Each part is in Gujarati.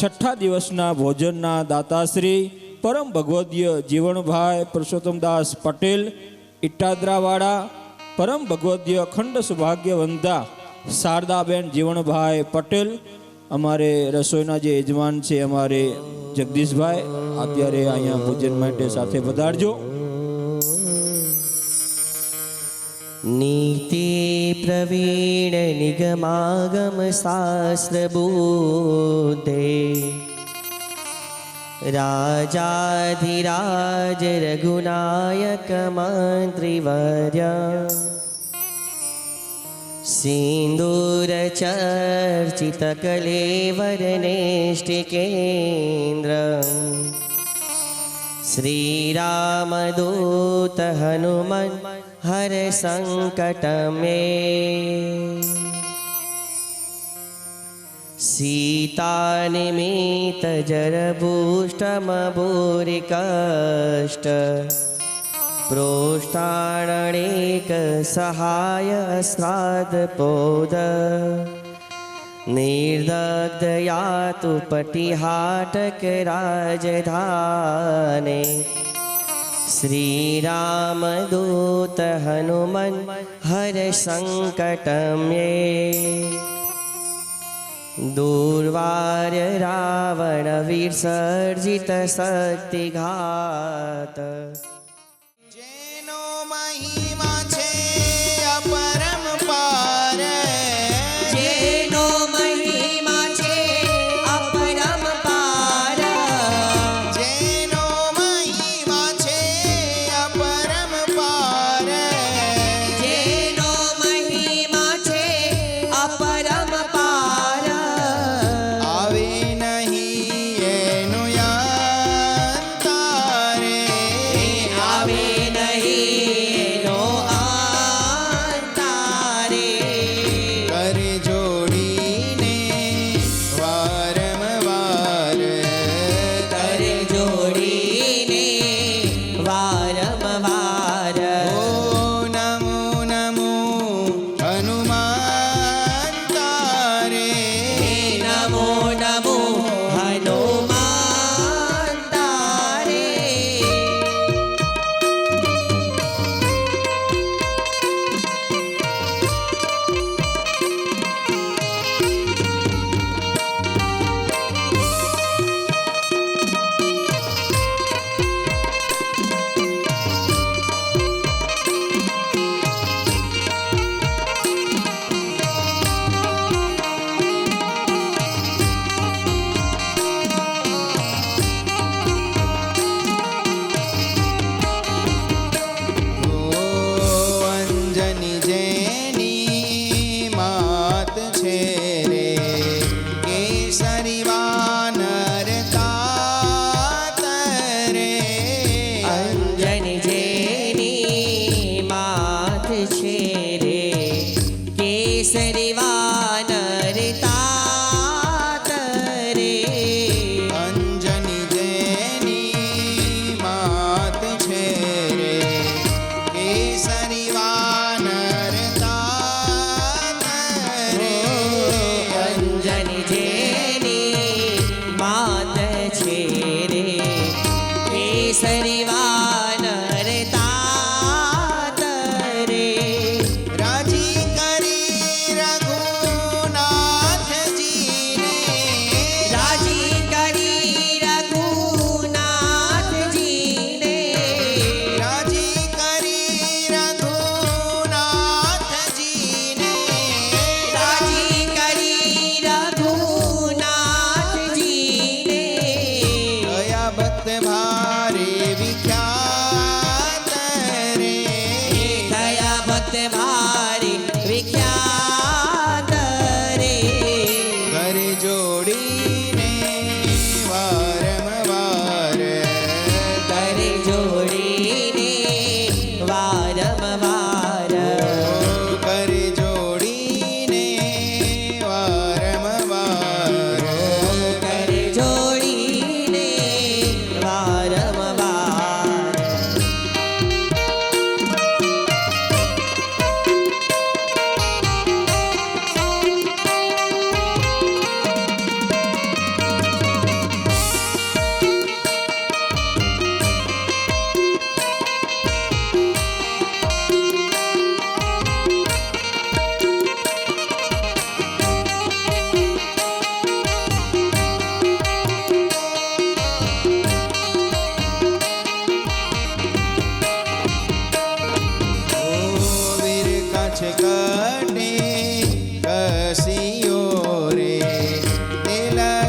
છઠ્ઠા દિવસના ભોજનના દાતાશ્રી પરમ ભગવદીય જીવણભાઈ પુરુષોત્તમદાસ પટેલ ઇટાદરાવાળા, પરમ ભગવદીય અખંડ સૌભાગ્યવંતા શારદાબેન જીવણભાઈ પટેલ, અમારે રસોઈના જે યજમાન છે અમારે જગદીશભાઈ, અત્યારે અહીંયા ભોજન માટે સાથે પધારજો. નીતિ પ્રવીણ નિગમાગમ શાસ્ત્ર બુદ્ધે રાજાધિરાજ રઘુનાયક મંત્રીવર્ય સિંદૂર ચર્ચિત કલેવર નેષ્ટિકેન્દ્ર શ્રી રામદૂત હનુમન હર સંકટ में सीता निमित जरभूष्टम भूरि कष्ट प्रोष्ठाणेक सहाय श्राद्ध पोद निर्दग्धयातु पटिहाटक राजधाने श्री रामदूत हनुमन हर संकट में दूर्वार रावण विसर्जित शक्ति घात जेनो महिमा छे अपरंपार जेनो महिमा छे अपरंपार जेनो महिमा छे अपरंपार जेनो महिमा छे अपरंपार आवे नहीं एनु यांतारे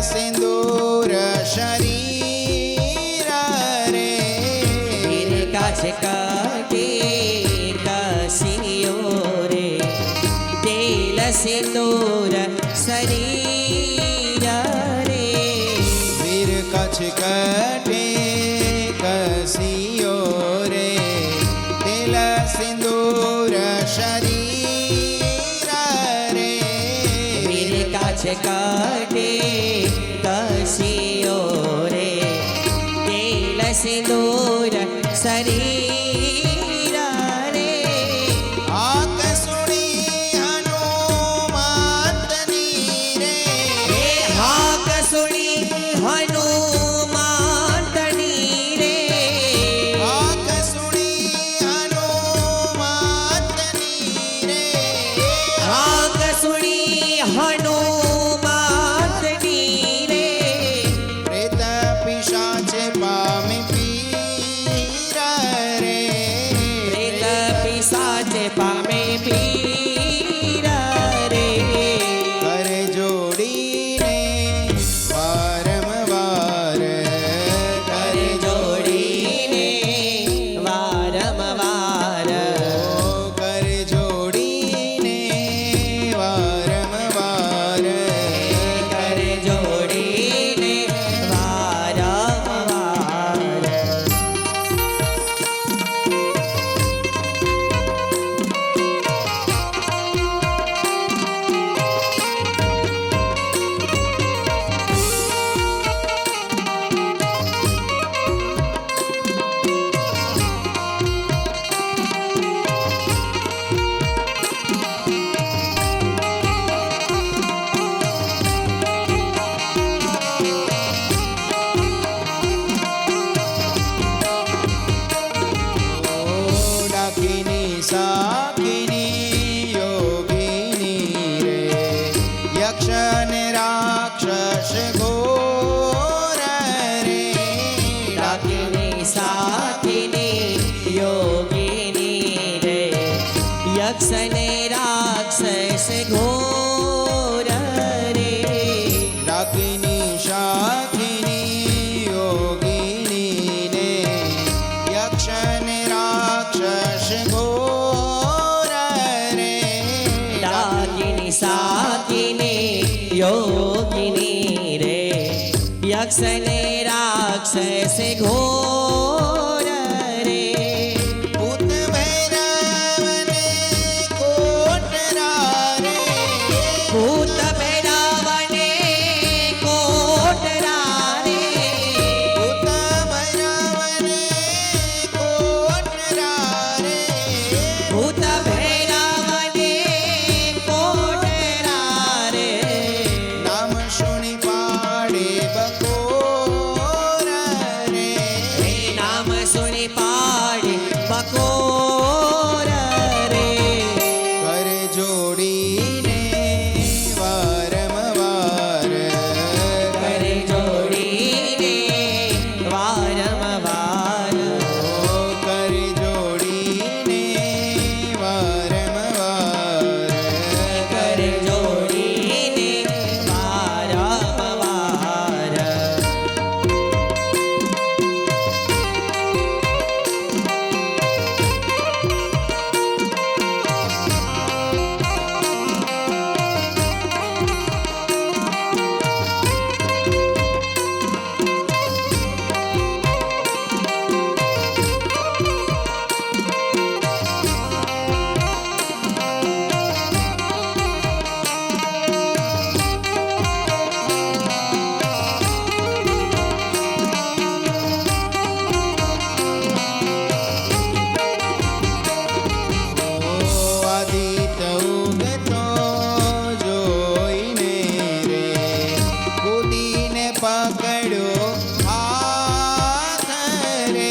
સિંદૂર શરીર રે વીર કાછ કાટે કસિયો રે તેલ સિંદૂર શરીર રે વીર કચ્છ કટે કસિયો રે તેલ સિંદૂર શરીર રે વીર કાછ કાટે કસિયો રે તેલ સિંદૂર શરીર રે આકસુણી હનુમંતની રે હે હાક સુણી હનુમંતની રે આકસુણી હનુમંતની રે હાક સુણી હનુમંતની રે પ્રેત પિશાચ પામી પીર રે પ્રેત પિશાચ પામે પીર રે કર જોડીને વારંવાર કર જોડીને વારંવાર કર જોડીને વારંવાર કર જોડીને વારંવાર ડાકીની સાકીની યોગીની રે યક્ષ ને રાક્ષસ ઘોર રે ડાકીની સાથીની યોગીની રે યક્ષ ને રાક્ષસ ઘોર રે ડાકીની શાકીની યોગીની ને યક્ષ ને રાક્ષસ ઘોર રે ડાકીની સાથીની યોગીની રે યક્ષ ને રાક્ષસ ઘોર રે ભૂત ભૈરવને કોટરા રે ભૂત ભૈરવને કોટરા રે ભૂત ભૈરવને કોટરા રે ભૂત ભૈરવને કોટરા રે નામ શુણી પાડે બકોર રે હે નામ સુણી પાડે બકોર રે કર જોડીને વારંવાર કરે જોડીને વારંવાર કર જોડીને વારંવાર કરે જોડીને વારંવાર આદિત ઉગતો જોઈને રે કૂદીને પકડ્યો હાથ રે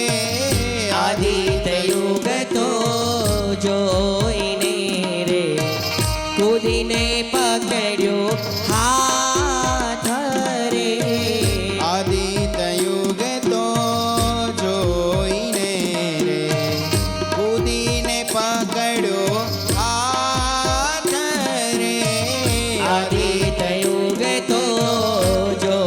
આદિત્ય યુગ તો જોઈને રે કૂદીને પકડ્યો હાથ રે આદિત યુગ તો જોઈને રે કૂદીને પકડ્યો હાથ રે આદિત્ય યુગ તો જો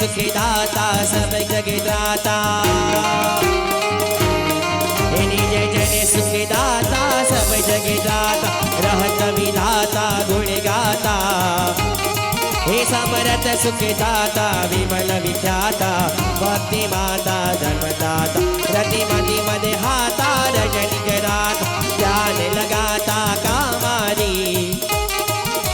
सुख दाता सब जग दाता निज जन सुख दाता सब जग दाता रहत विधाता गुण गाता हे समरथ सुख दाता विमल विख्याता भक्ति माता धर्मदाता रतिमति मद हाथा रजनी जराता ध्यान लगाता कामारी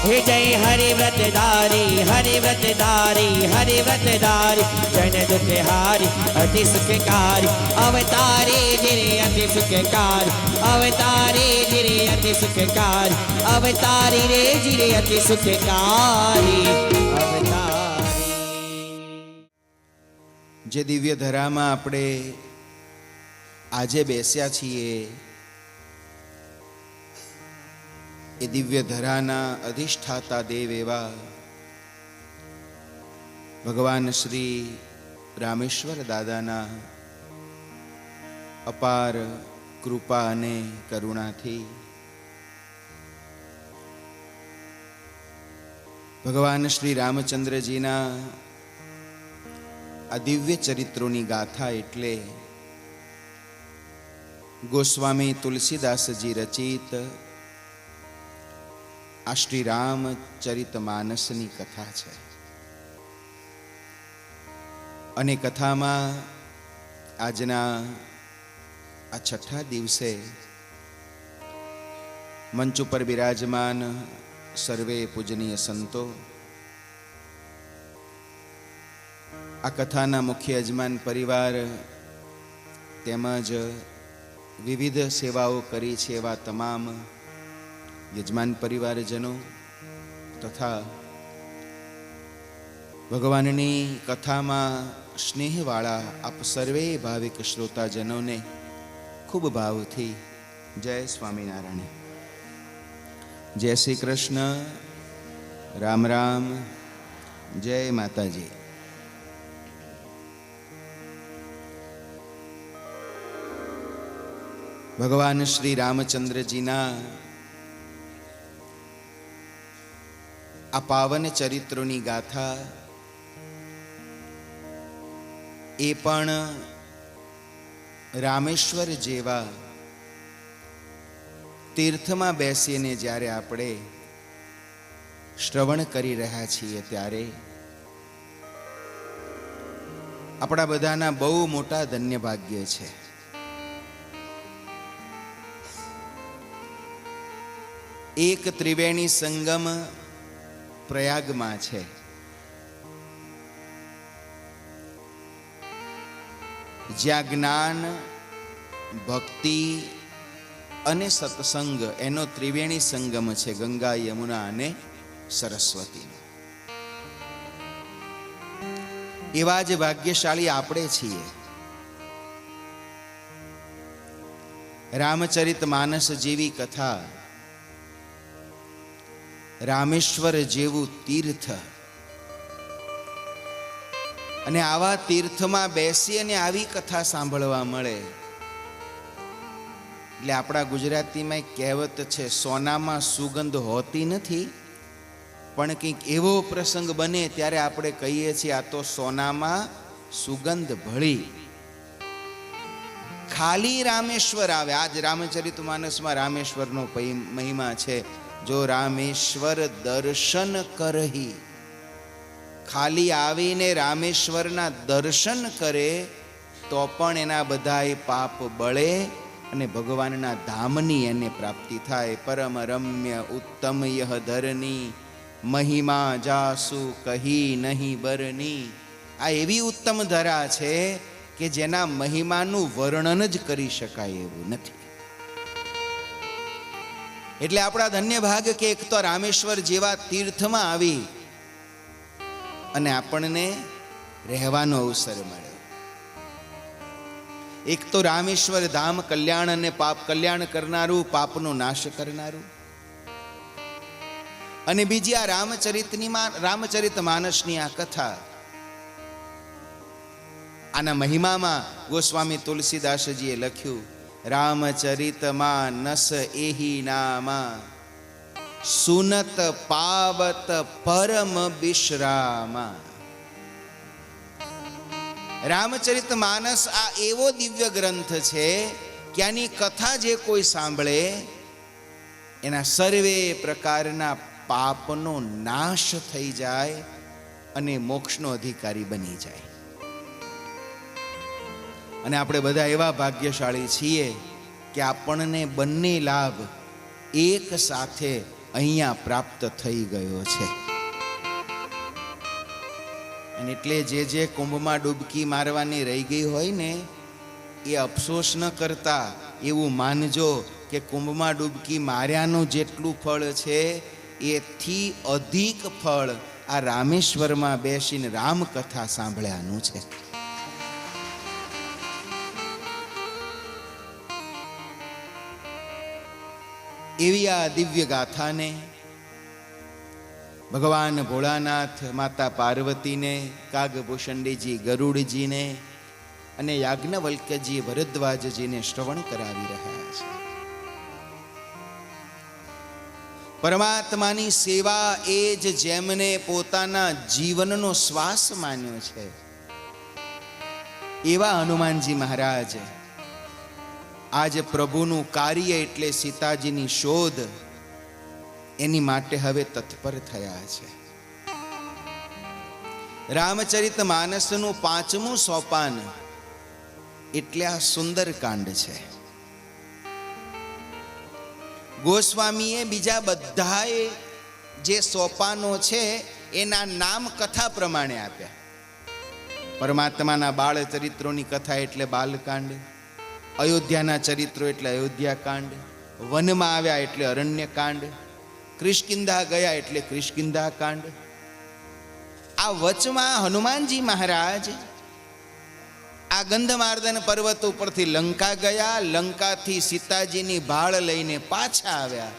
हे जय हरि व्रतधारी हरि व्रतधारी हरि व्रतधारी जन दुख हारी अति सुखकारी अवतारे जिरे अति सुखकारी अवतारे जिरे अति सुखकारी अवतारी रे जिरे अति सुखकारी अवतारी। જે દિવ્ય ધરામાં આપણે આજે બેસ્યા છીએ એ દિવ્ય ધરાના અધિષ્ઠાતા દેવ એવા ભગવાન શ્રી રામેશ્વર દાદાના અપાર કૃપા અને કરુણાથી ભગવાન શ્રી રામચંદ્રજીના આ દિવ્ય ચરિત્રોની ગાથા એટલે ગોસ્વામી તુલસીદાસજી રચિત આ શ્રી રામચરિત માનસની કથા છે અને કથામાં આજના આ છઠ્ઠા દિવસે મંચ ઉપર બિરાજમાન સર્વે પૂજનીય સંતો, આ કથાના મુખ્ય યજમાન પરિવાર તેમજ વિવિધ સેવાઓ કરી છે એવા તમામ યજમાન પરિવારજનો તથા ભગવાનની કથામાં સ્નેહવાળા આપ સર્વે ભાવિક શ્રોતાજનોને ખૂબ ભાવથી જય સ્વામિનારાયણ, જય શ્રી કૃષ્ણ, રામ રામ, જય માતાજી. ભગવાન શ્રી રામચંદ્રજીના આ પાવન ચરિત્રોની ગાથા એ પણ રામેશ્વર જેવા તીર્થમાં બેસીને જ્યારે આપણે શ્રવણ કરી રહ્યા છીએ ત્યારે આપણા બધાના બહુ મોટા ધન્ય ભાગ્ય છે. એક ત્રિવેણી સંગમ પ્રયાગમાં છે. જ્યાં જ્ઞાન, ભક્તિ અને સત્સંગ એનો ત્રિવેણી સંગમ છે, ગંગા, યમુના અને સરસ્વતી. એવા જ ભાગ્યશાળી આપણે છીએ. રામચરિત માનસ જેવી કથા, રામેશ્વર જેવું તીર્થ અને આવા તીર્થમાં બેસી અને આવી કથા સાંભળવા મળે એટલે આપણા ગુજરાતીમાં એક કહેવત છે, સોનામાં સુગંધ હોતી નથી, પણ કંઈક એવો પ્રસંગ બને ત્યારે આપણે કહીએ છીએ આ તો સોનામાં સુગંધ ભળી. ખાલી રામેશ્વર આવે. આજ રામચરિત માનસમાં રામેશ્વરનો મહિમા છે. જો રામેશ્વર દર્શન કરહી, ખાલી આવીને રામેશ્વરના દર્શન કરે તો પણ એના બધાય પાપ બળે અને ભગવાનના ધામની એને પ્રાપ્તિ થાય. પરમ રમ્ય ઉત્તમ યહ ધરની, મહિમા જાસુ કહી નહીં બરની. આ એવી ઉત્તમ ધરા છે કે જેના મહિમાનું વર્ણન જ કરી શકાય એવું નથી. એટલે આપણા ધન્ય ભાગ કે એક તો રામેશ્વર જેવા તીર્થમાં આવી અને આપણને રહેવાનો અવસર મળ્યો. એક તો રામેશ્વર ધામ કલ્યાણ અને પાપ કલ્યાણ કરનારું, પાપનો નાશ કરનારું, અને બીજી આ રામચરિત માનસની આ કથા. આના મહિમામાં ગોસ્વામી તુલસીદાસજીએ લખ્યું, રામચરિત માનસ એહી નામા, સુનત પાવત પરમ વિશ્રામા. રામચરિત માનસ આ એવો દિવ્ય ગ્રંથ છે કે આની કથા જે કોઈ સાંભળે એના સર્વે પ્રકારના પાપનો નાશ થઈ જાય અને મોક્ષનો અધિકારી બની જાય. અને આપણે બધા એવા ભાગ્યશાળી છીએ કે આપણને બંને લાભ એક સાથે અહીંયા પ્રાપ્ત થઈ ગયો છે. અને એટલે જે કુંભમાં ડૂબકી મારવાની રહી ગઈ હોય ને એ અફસોસ ન કરતા એવું માનજો કે કુંભમાં ડૂબકી માર્યાનું જેટલું ફળ છે એથી અધિક ફળ આ રામેશ્વરમાં બેસીને રામકથા સાંભળ્યાનું છે. એવી આ દિવ્ય ગાથાને ભગવાન ભોળાનાથ, માતા પાર્વતીને, કાગભૂષણજીજી ગરુડજીને અને યાજ્ઞવલ્ક્યજી ભરદ્વાજજીને શ્રવણ કરાવી રહ્યા છે. પરમાત્માની સેવા એ જ જેમને પોતાના જીવનનો શ્વાસ માન્યો છે એવા હનુમાનજી મહારાજ આજ પ્રભુનું કાર્ય એટલે સીતાજીની શોધ એની માટે હવે તત્પર થયા છે. રામચરિત માનસનું 5મું સોપાન એટલે આ સુંદરકાંડ છે. ગોસ્વામીએ બીજા બધાએ જે સોપાનો છે એના નામ કથા પ્રમાણે આપ્યા. પરમાત્માના બાળ ચરિત્રોની કથા એટલે બાલકાંડ, અયોધ્યાના ચરિત્રો એટલે અયોધ્યાકાંડ, વનમાં આવ્યા એટલે અરણ્યકાંડ, કિષ્કિંધા ગયા એટલે કિષ્કિંધા કાંડ. આ વચમાં હનુમાનજી મહારાજ આ ગંધમાર્દન પર્વત ઉપરથી લંકા ગયા, લંકાથી સીતાજીની ભાળ લઈને પાછા આવ્યા.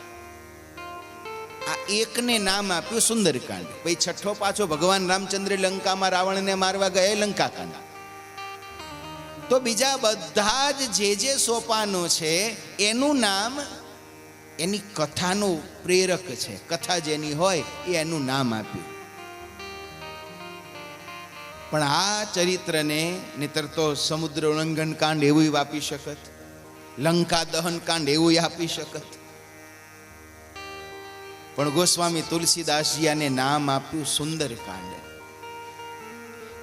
આ એકને નામ આપ્યું સુંદરકાંડ. ભાઈ છઠ્ઠો પાછો ભગવાન રામચંદ્ર લંકામાં રાવણને મારવા ગયા લંકાકાંડ. તો બીજા બધા જ જે સોપાનો છે એનું નામ એની કથાનું પ્રેરક છે. કથા જેની હોય એ એનું નામ આપ્યું. પણ આ ચરિત્રને નહીતર તો સમુદ્ર ઉલ્લંઘન કાંડ એવું આપી શકત, લંકા દહન કાંડ એવું આપી શકત. પણ ગોસ્વામી તુલસીદાસજી આને નામ આપ્યું સુંદરકાંડ.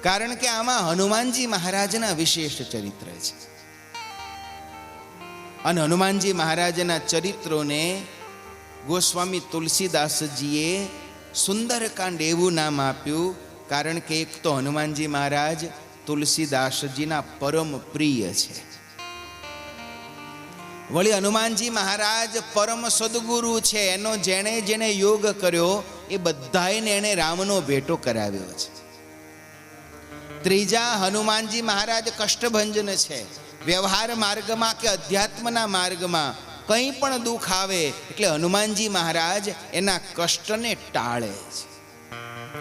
કારણ કે આમાં હનુમાનજી મહારાજના વિશેષ ચરિત્ર છે. અને હનુમાનજી મહારાજના ચરિત્રોને ગોસ્વામી તુલસીદાસજીએ સુંદરકાંડ એવું નામ આપ્યું કારણ કે એક તો હનુમાનજી મહારાજ તુલસીદાસજીના પરમ પ્રિય છે. વળી હનુમાનજી મહારાજ પરમ સદગુરુ છે. એનો જેણે જેણે યોગ કર્યો એ બધાને એને રામનો ભેટો કરાવ્યો છે. ત્રીજા હનુમાનજી મહારાજ કષ્ટભંજન છે. વ્યવહાર માર્ગમાં કે અધ્યાત્મના માર્ગમાં કંઈ પણ દુઃખ આવે એટલે હનુમાનજી મહારાજ એના કષ્ટને ટાળે છે.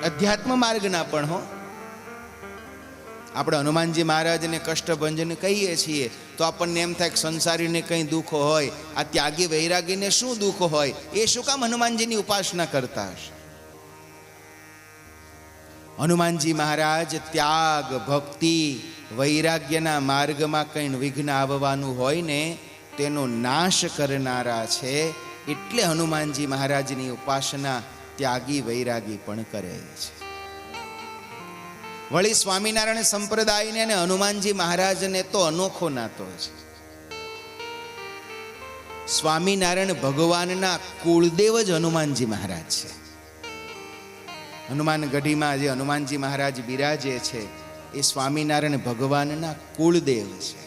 અધ્યાત્મ માર્ગના પણ હો. આપણે હનુમાનજી મહારાજને કષ્ટભંજન કહીએ છીએ તો આપણને એમ થાય કે સંસારીને કંઈ દુઃખ હોય, આ ત્યાગી વૈરાગીને શું દુઃખ હોય, એ શું કામ હનુમાનજીની ઉપાસના કરતા હશે? હનુમાનજી મહારાજ ત્યાગ, ભક્તિ, વૈરાગ્યના માર્ગમાં કંઈ વિઘ્ન આવવાનું હોય ને તેનો નાશ કરનારા છે. એટલે હનુમાનજી મહારાજની ઉપાસના ત્યાગી વૈરાગી પણ કરે છે. વળી સ્વામિનારાયણ સંપ્રદાયને અને હનુમાનજી મહારાજને તો અનોખો નાતો છે. સ્વામિનારાયણ ભગવાનના કુળદેવ જ હનુમાનજી મહારાજ છે. હનુમાન ગઢીમાં જે હનુમાનજી મહારાજ બિરાજે છે એ સ્વામિનારાયણ ભગવાનના કુળદેવ છે.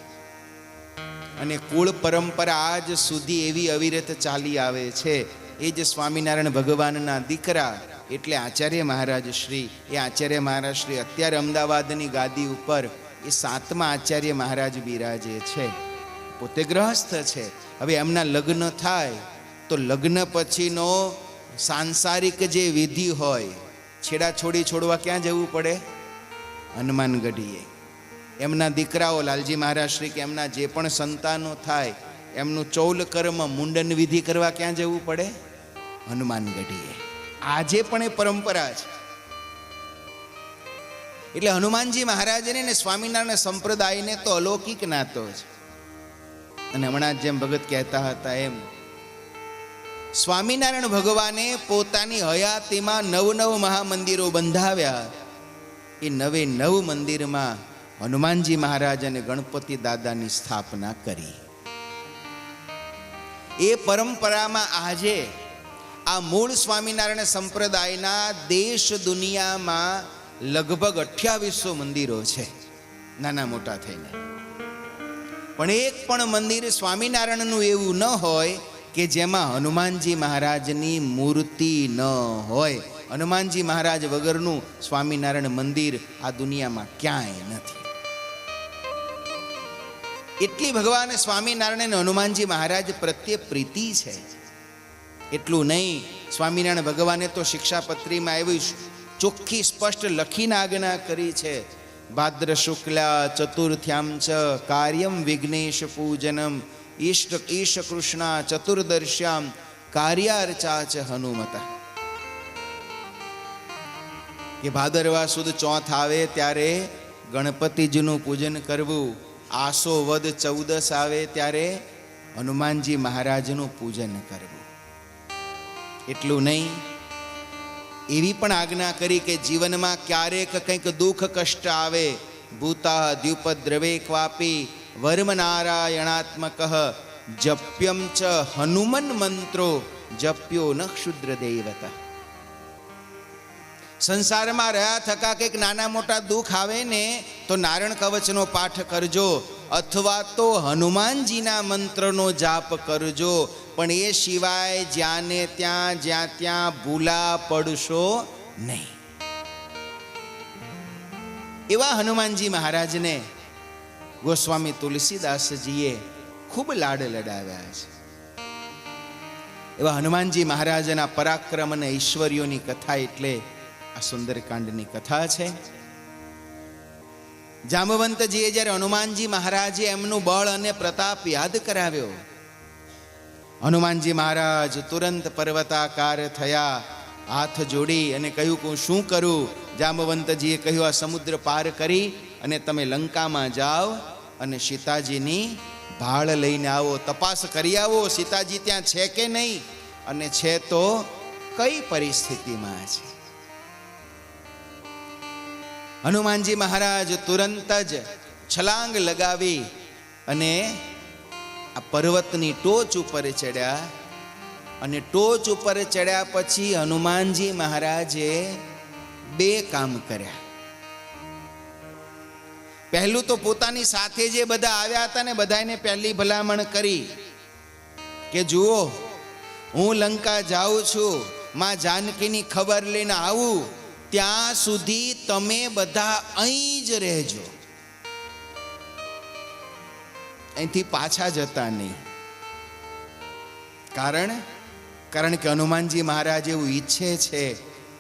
અને કુળ પરંપરા આજ સુધી એવી અવિરત ચાલી આવે છે. એ જ સ્વામિનારાયણ ભગવાનના દીકરા એટલે આચાર્ય મહારાજ શ્રી, એ આચાર્ય મહારાજ શ્રી અત્યારે અમદાવાદની ગાદી ઉપર એ 7મા આચાર્ય મહારાજ બિરાજે છે. પોતે ગ્રહસ્થ છે. હવે એમના લગ્ન થાય તો લગ્ન પછીનો સાંસારિક જે વિધિ હોય, છેડાછોડી છોડવા ક્યાં જવું પડે? હનુમાનગઢીએ. એમના દીકરાઓ લાલજી મહારાજ શ્રી કે એમના જે પણ સંતાનો થાય એમનું ચૌલ કર્મ, મુંડન વિધિ કરવા ક્યાં જવું પડે? હનુમાનગઢીએ. આજે પણ એ પરંપરા છે. એટલે હનુમાનજી મહારાજને ને સ્વામિનારાયણ સંપ્રદાયને તો અલૌકિક નાતો છે. અને હમણાં જેમ ભગત કહેતા હતા એમ સ્વામિનારાયણ ભગવાને પોતાની હયાતીમાં નવ મહામંદિરો બંધાવ્યા. એ 9 મંદિરમાં હનુમાનજી મહારાજ અને ગણપતિ દાદાની સ્થાપના કરી. એ પરંપરામાં આજે આ મૂળ સ્વામિનારાયણ સંપ્રદાયના દેશ દુનિયામાં લગભગ 2800 મંદિરો છે, નાના મોટા થઈને. પણ એક પણ મંદિર સ્વામિનારાયણનું એવું ન હોય કે જેમાં હનુમાનજી મહારાજની મૂર્તિ ન હોય. હનુમાનજી મહારાજ વગરનું સ્વામિનારાયણ મંદિર આ દુનિયામાં ક્યાંય નથી. એટલી ભગવાન સ્વામિનારાયણ અને હનુમાનજી મહારાજ પ્રત્યે પ્રીતિ છે. એટલું નહીં, સ્વામિનારાયણ ભગવાને તો શિક્ષાપત્રીમાં એવી ચોખ્ખી સ્પષ્ટ લખીને આજ્ઞા કરી છે, ભાદ્ર શુક્લા ચતુર્થ્યામ ચ કાર્યમ વિઘ્નેશ પૂજનમ ઈશ કૃષ્ણા ચતુર્દશ્યામ કાર્યાર્ચા ચ હનુમતા. કે ભાદરવા સુદ ચોથ આવે ત્યારે ગણપતિજીનું પૂજન કરવું, આસો વદ 14 આવે ત્યારે હનુમાનજી મહારાજનું પૂજન કરવું. એટલું નહીં, એવી પણ આજ્ઞા કરી કે જીવનમાં ક્યારેક કંઈક દુઃખ કષ્ટ આવે, ભૂતા દ્યુપદ્રવે ક્વાપી વર્મ નારાયણાત્મક જપ્યમ ચ હનુમન મંત્રો જપ્યો ન ક્ષુદ્ર દેવતા. સંસારમાં રહ્યા થકા કંઈક નાના મોટા દુઃખ આવે ને તો નારાયણ કવચનો પાઠ કરજો અથવા તો હનુમાનજીના મંત્રનો જાપ કરજો. પણ એ સિવાય જ્યાં ત્યાં ભૂલા પડશો નહીં. એવા હનુમાનજી મહારાજને ગોસ્વામી તુલસીદાસજીએ ખૂબ લાડ લડાવ્યા છે. એવા હનુમાનજી મહારાજના પરાક્રમ અને ઐશ્વર્યોની કથા એટલે આ સુંદરકાંડની કથા છે. જાંબવંતજીએ જ્યારે હનુમાનજી મહારાજે એમનું બળ અને પ્રતાપ યાદ કરાવ્યો, હનુમાનજી મહારાજ તુરંત પર્વતાકાર થયા, હાથ જોડી અને કહ્યું કે હું શું કરું? જાંબવંતજીએ કહ્યું આ સમુદ્ર પાર કરી અને તમે લંકામાં જાઓ અને સીતાજીની ભાળ લઈને આવો, તપાસ કરી આવો સીતાજી ત્યાં છે કે નહીં, અને છે તો કઈ પરિસ્થિતિમાં છે. હનુમાનજી મહારાજ તુરંત જ છલાંગ લગાવી અને આ પર્વતની ટોચ ઉપર ચડ્યા. અને ટોચ ઉપર ચડ્યા પછી હનુમાનજી મહારાજે 2 કામ કર્યા. પહેલું તો પોતાની સાથે જે બધા આવ્યા હતા ને બધાને પહેલી ભલામણ કરી કે જુઓ, હું લંકા જાઉં છું, માં જાનકીની ખબર લઈને આવું, ત્યાં સુધી તમે બધા અહીં જ રહેજો, અહીંથી પાછા જતા નહીં. કારણ કે હનુમાનજી મહારાજ એવું ઈચ્છે છે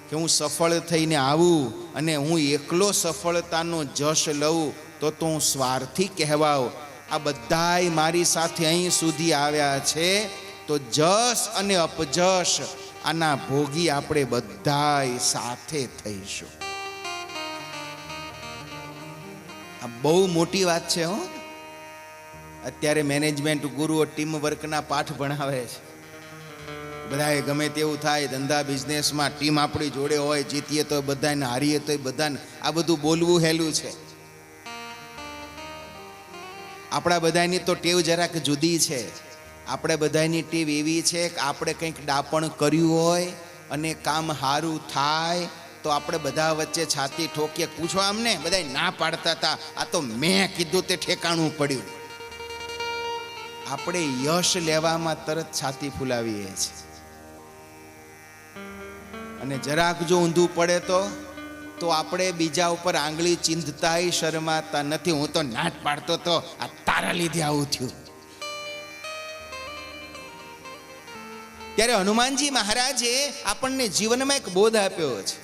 કે હું સફળ થઈને આવું અને હું એકલો સફળતાનો જશ લઉં તો હું સ્વાર્થી કહેવાઉં. આ બધાય મારી સાથે અહીં સુધી આવ્યા છે તો જશ અને અપજશ આના ભોગી આપણે બધાય સાથે થઈશું. આ બહુ મોટી વાત છે. અત્યારે મેનેજમેન્ટ ગુરુઓ ટીમ વર્કના પાઠ ભણાવે છે. બધાએ ગમે તેવું થાય, ધંધા બિઝનેસમાં ટીમ આપણી જોડે હોય, જીતીએ તો બધાને, હારીએ તો બધાને, આ બધું બોલવું હેલું છે. આપણા બધાની તો ટેવ જરાક જુદી છે. આપણે બધાની ટેવ એવી છે કે આપણે કંઈક ડાપણ કર્યું હોય અને કામ સારું થાય તો આપણે બધા વચ્ચે છાતી ઠોકીએ. પૂછવા અમને બધા ના પાડતા હતા, આ તો મેં કીધું તે ઠેકાણું પડ્યું. આપણે યશ લેવામાં તરત છાતી ફૂલાવીએ છીએ. અને જરાક જો ઊંધું પડે તો આપણે બીજા ઉપર આંગળી ચીંધતાય શરમાતા નથી. હું તો નાટ પાડતો તો, આ તારા લીધે આવું થયું. ત્યારે હનુમાનજી મહારાજે આપણને જીવનમાં એક બોધ આપ્યો છે.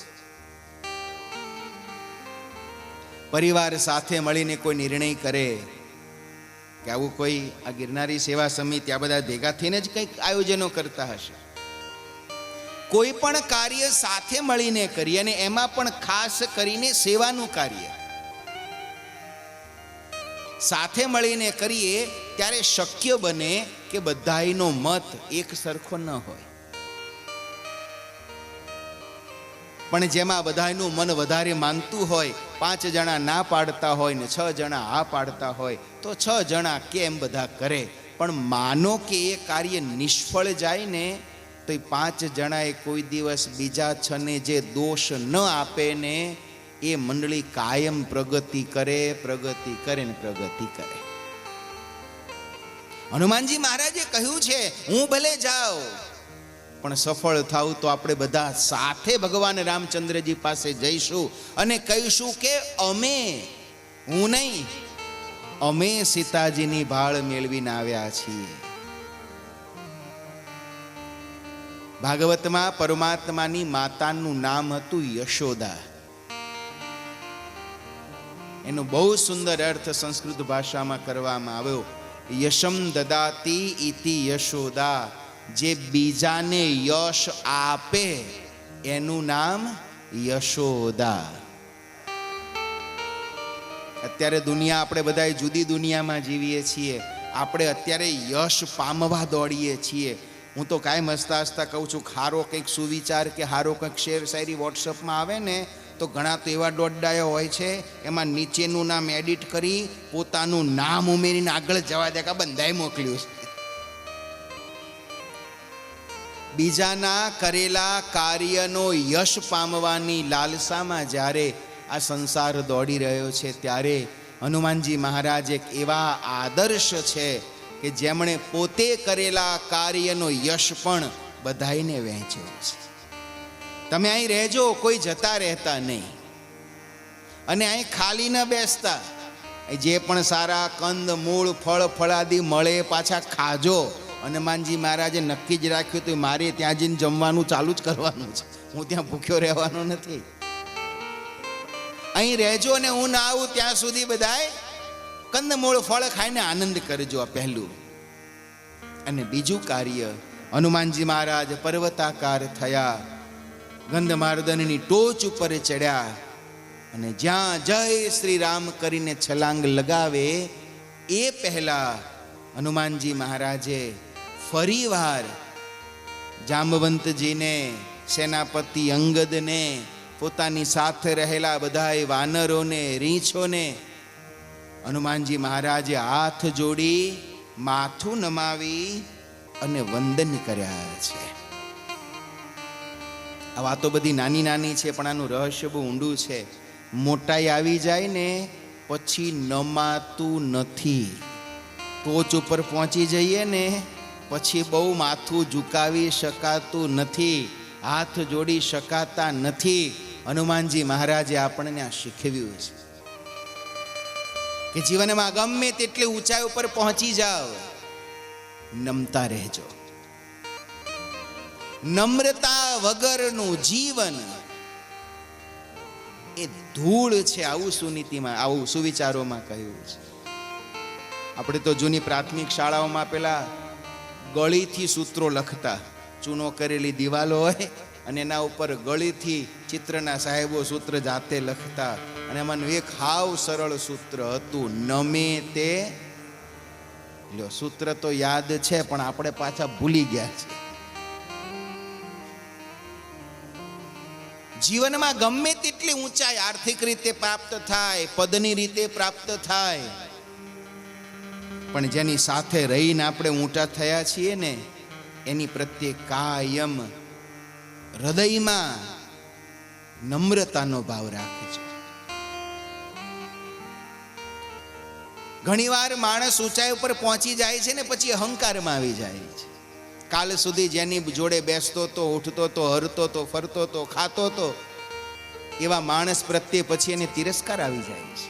પરિવાર સાથે મળીને કોઈ નિર્ણય કરે કે આવું કોઈ આ ગિરનારી સેવા સમિતિ આ બધા ભેગા થઈને જ કંઈક આયોજનો કરતા હશે. કોઈ પણ કાર્ય સાથે મળીને કરીએ, અને એમાં પણ ખાસ કરીને સેવાનું કાર્ય સાથે મળીને કરીએ ત્યારે શક્ય બને કે બધાયનો મત એક સરખો ન હોય, પણ જેમાં બધાયનું મન વધારે માનતું હોય, 5 જણા ના પાડતા હોય ને 6 જણા હા પાડતા હોય, તો 6 જણા કેમ બધા કરે. પણ માનો કે એ કાર્ય નિષ્ફળ જાય ને તો એ 5 જણાએ કોઈ દિવસ બીજા 6 ને જે દોષ ન આપે ને એ મંડળી કાયમ પ્રગતિ કરે ને પ્રગતિ કરે. હનુમાનજી મહારાજે કહ્યું છે, હું ભલે જાઉં પણ સફળ થાવ તો આપણે બધા સાથે ભગવાન રામચંદ્રજી પાસે જઈશું અને કહીશું કે અમે, હું નહીં, અમે સીતાજીની ભાળ મેળવીને આવ્યા છીએ. ભાગવતમાં પરમાત્માની માતાનું નામ હતું યશોદા. એનો બહુ સુંદર અર્થ સંસ્કૃત ભાષામાં કરવામાં આવ્યો, યશમ દદાતી ઇતિ યશોદા, જે બીજાને યશ આપે એનું નામ યશોદા. અત્યારે દુનિયા આપણે બધા જુદી દુનિયામાં જીવીએ છીએ. આપણે અત્યારે યશ પામવા દોડીએ છીએ. હું તો કાંઈ હસતા હસતા કહું છું, હારો કંઈક સુવિચાર કે હારો કંઈક શેર શાયરી વોટ્સઅપમાં આવે ને તો ઘણા તો એવા દોડડાયો હોય છે, એમાં નીચેનું નામ એડિટ કરી પોતાનું નામ ઉમેરીને આગળ જવા દે કે બંધાઈ મોકલ્યું છે. બીજાના કરેલા કાર્યનો યશ પામવાની લાલસામાં જ્યારે આ સંસાર દોડી રહ્યો છે, ત્યારે હનુમાનજી મહારાજ એક એવા આદર્શ છે કે જેમણે પોતે કરેલા કાર્યનો યશ પણ બધાઈને વહેંચ્યો છે. તમે અહીં રહેજો, કોઈ જતા રહેતા નહીં, અને અહીં ખાલી ન બેસતા. જે પણ સારા કંદ મૂળ ફળ ફળાદી મળે પાછા ખાજો. હનુમાનજી મહારાજે નક્કી જ રાખ્યું હતું, મારે ત્યાં જઈને જમવાનું ચાલુ જ કરવાનું છે, હું ત્યાં ભૂખ્યો રહેવાનો નથી. અહીં રહેજો ને હું ના આવું ત્યાં સુધી બધાય કંદમૂળ ફળ ખાઈને આનંદ કરજો. આ પહેલું. અને બીજું કાર્ય, હનુમાનજી મહારાજ પર્વતાકાર થયા, ગંધમાર્દનની ટોચ ઉપર ચડ્યા, અને જ્યાં જય શ્રી રામ કરીને છલાંગ લગાવે એ પહેલા હનુમાનજી મહારાજે ફરીવાર જાંબવંતજીને, સેનાપતિ અંગદને, પોતાની સાથે રહેલા બધાય વાનરોને, રીંછોને હનુમાનજી મહારાજે હાથ જોડી માથું નમાવી અને વંદન કર્યા છે. આ વાતો બધી નાની નાની છે, પણ આનું રહસ્ય બહુ ઊંડું છે. મોટાઈ આવી જાય ને પછી નમાતું નથી. ટોચ ઉપર પહોંચી જઈએ ને પછી બહુ માથું ઝુકાવી શકાતું નથી, હાથ જોડી શકાતા નથી. હનુમાનજી મહારાજે આપણને આ શીખવ્યું છે કે જીવનમાં ગમે તેટલી ઊંચાઈ ઉપર પહોંચી જાઓ, નમતા રહેજો. નમ્રતા વગરનું જીવન એ ધૂળ છે, આવું સુનીતિમાં, આવું સુવિચારોમાં કહ્યું છે. આપણે તો જૂની પ્રાથમિક શાળાઓમાં પેલા ગળીથી સૂત્રો લખતા, ચૂનો કરેલી દિવાલો હોય અને એના ઉપર ગળીથી ચિત્રના સાહેબો સૂત્ર જાતે લખતા, અને એમાંનું એક હાવ સરળ સૂત્ર હતું, નમે તે. લ્યો, સૂત્ર તો યાદ છે પણ આપણે પાછા ભૂલી ગયા છે. જીવનમાં ગમે તેટલી ઊંચાઈ આર્થિક રીતે પ્રાપ્ત થાય, પદની રીતે પ્રાપ્ત થાય, પણ જેની સાથે રહીને આપણે ઊંચા થયા છીએ ને એની પ્રત્યે કાયમ હૃદયમાં નમ્રતાનો ભાવ રાખજો. ઘણીવાર માણસ ઊંચાઈ ઉપર પહોંચી જાય છે ને પછી અહંકારમાં આવી જાય છે. કાલ સુધી જેની જોડે બેસતો તો, ઉઠતો તો, હરતો તો, ફરતો તો, ખાતો તો, એવા માણસ પ્રત્યે પછી એને તિરસ્કાર આવી જાય છે.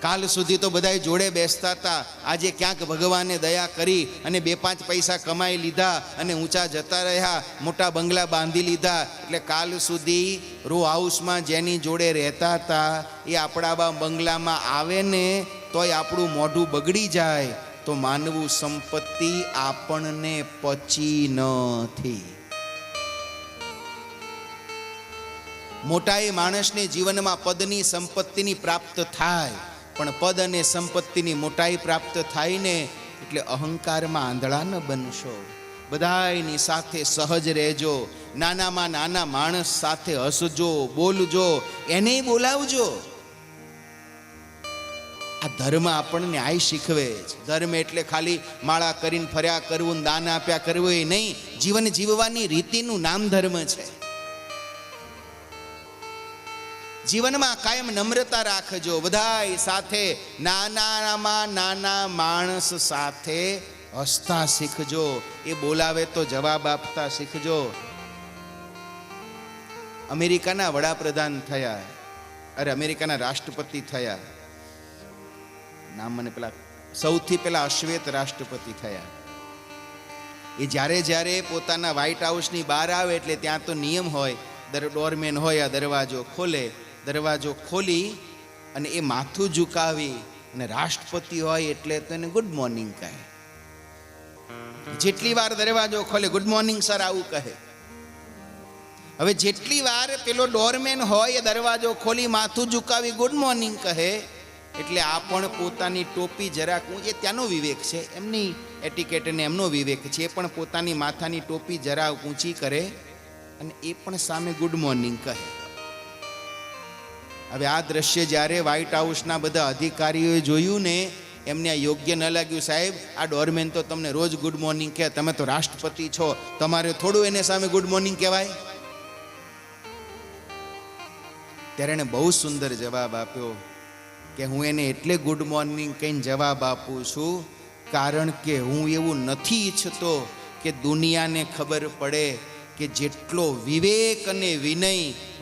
કાલ સુધી તો બધા જોડે બેસતા હતા, આજે ક્યાંક ભગવાને દયા કરી અને 2-5 પૈસા કમાઈ લીધા અને ઊંચા જતા રહ્યા, મોટા બંગલા બાંધી લીધા, એટલે કાલ સુધી રો હાઉસમાં જેની જોડે રહેતા હતા એ આપણા બંગલામાં આવે ને તોય આપણું મોઢું બગડી જાય, તો માનવું સંપત્તિ આપણને પચી નથી. મોટાઈ માણસને જીવનમાં પદની સંપત્તિની પ્રાપ્ત થાય, પણ પદ અને સંપત્તિની મોટાઈ પ્રાપ્ત થાય ને એટલે અહંકારમાં આંધળા ન બનશો. બધાયની સાથે સહજ રહેજો. નાનામાં નાના માણસ સાથે હસજો, બોલજો, એને બોલાવજો. આ ધર્મ આપણને આ શીખવે છે. ધર્મ એટલે ખાલી માળા કરીને ફર્યા કરવું, દાન આપ્યા કરવું એ નહીં. જીવન જીવવાની રીતિનું નામ ધર્મ છે. જીવનમાં કાયમ નમ્રતા રાખજો. બધાય સાથે, નાનામાં નાના માણસ સાથે હસતા શીખજો. એ બોલાવે તો જવાબ આપતા શીખજો. અમેરિકાના વડાપ્રધાન થયા, અમેરિકાના રાષ્ટ્રપતિ થયા. નામ મને પેલા સૌથી પહેલા અશ્વેત રાષ્ટ્રપતિ થયા. એ જ્યારે જ્યારે પોતાના વ્હાઇટ હાઉસની બહાર આવે એટલે ત્યાં તો નિયમ હોય, ડોરમેન હોય, આ દરવાજો ખોલે. દરવાજો ખોલી અને એ માથું ઝુકાવી અને રાષ્ટ્રપતિ હોય એટલે તો એને ગુડ મોર્નિંગ કહે. જેટલી વાર દરવાજો ખોલે, ગુડ મોર્નિંગ સર, આવું કહે. હવે જેટલી વાર પેલો ડોરમેન હોય એ દરવાજો ખોલી માથું ઝુકાવી ગુડ મોર્નિંગ કહે એટલે આ પણ પોતાની ટોપી જરાક, એ ત્યાંનો વિવેક છે, એમની એટિકેટ અને એમનો વિવેક છે. એ પણ પોતાની માથાની ટોપી જરા ઊંચી કરે અને એ પણ સામે ગુડ મોર્નિંગ કહે. હવે આ દ્રશ્ય જ્યારે વ્હાઇટ હાઉસના બધા અધિકારીઓએ જોયું ને, એમને આ યોગ્ય ન લાગ્યું. સાહેબ, આ ડોરમેન તો તમને રોજ ગુડ મોર્નિંગ કહે, તમે તો રાષ્ટ્રપતિ છો, તમારે થોડું એને સામે ગુડ મોર્નિંગ કહેવાય? ત્યારે એને બહુ સુંદર જવાબ આપ્યો કે હું એને એટલે ગુડ મોર્નિંગ કહીને જવાબ આપું છું કારણ કે હું એવું નથી ઈચ્છતો કે દુનિયાને ખબર પડે કે જેટલો વિવેક અને વિનય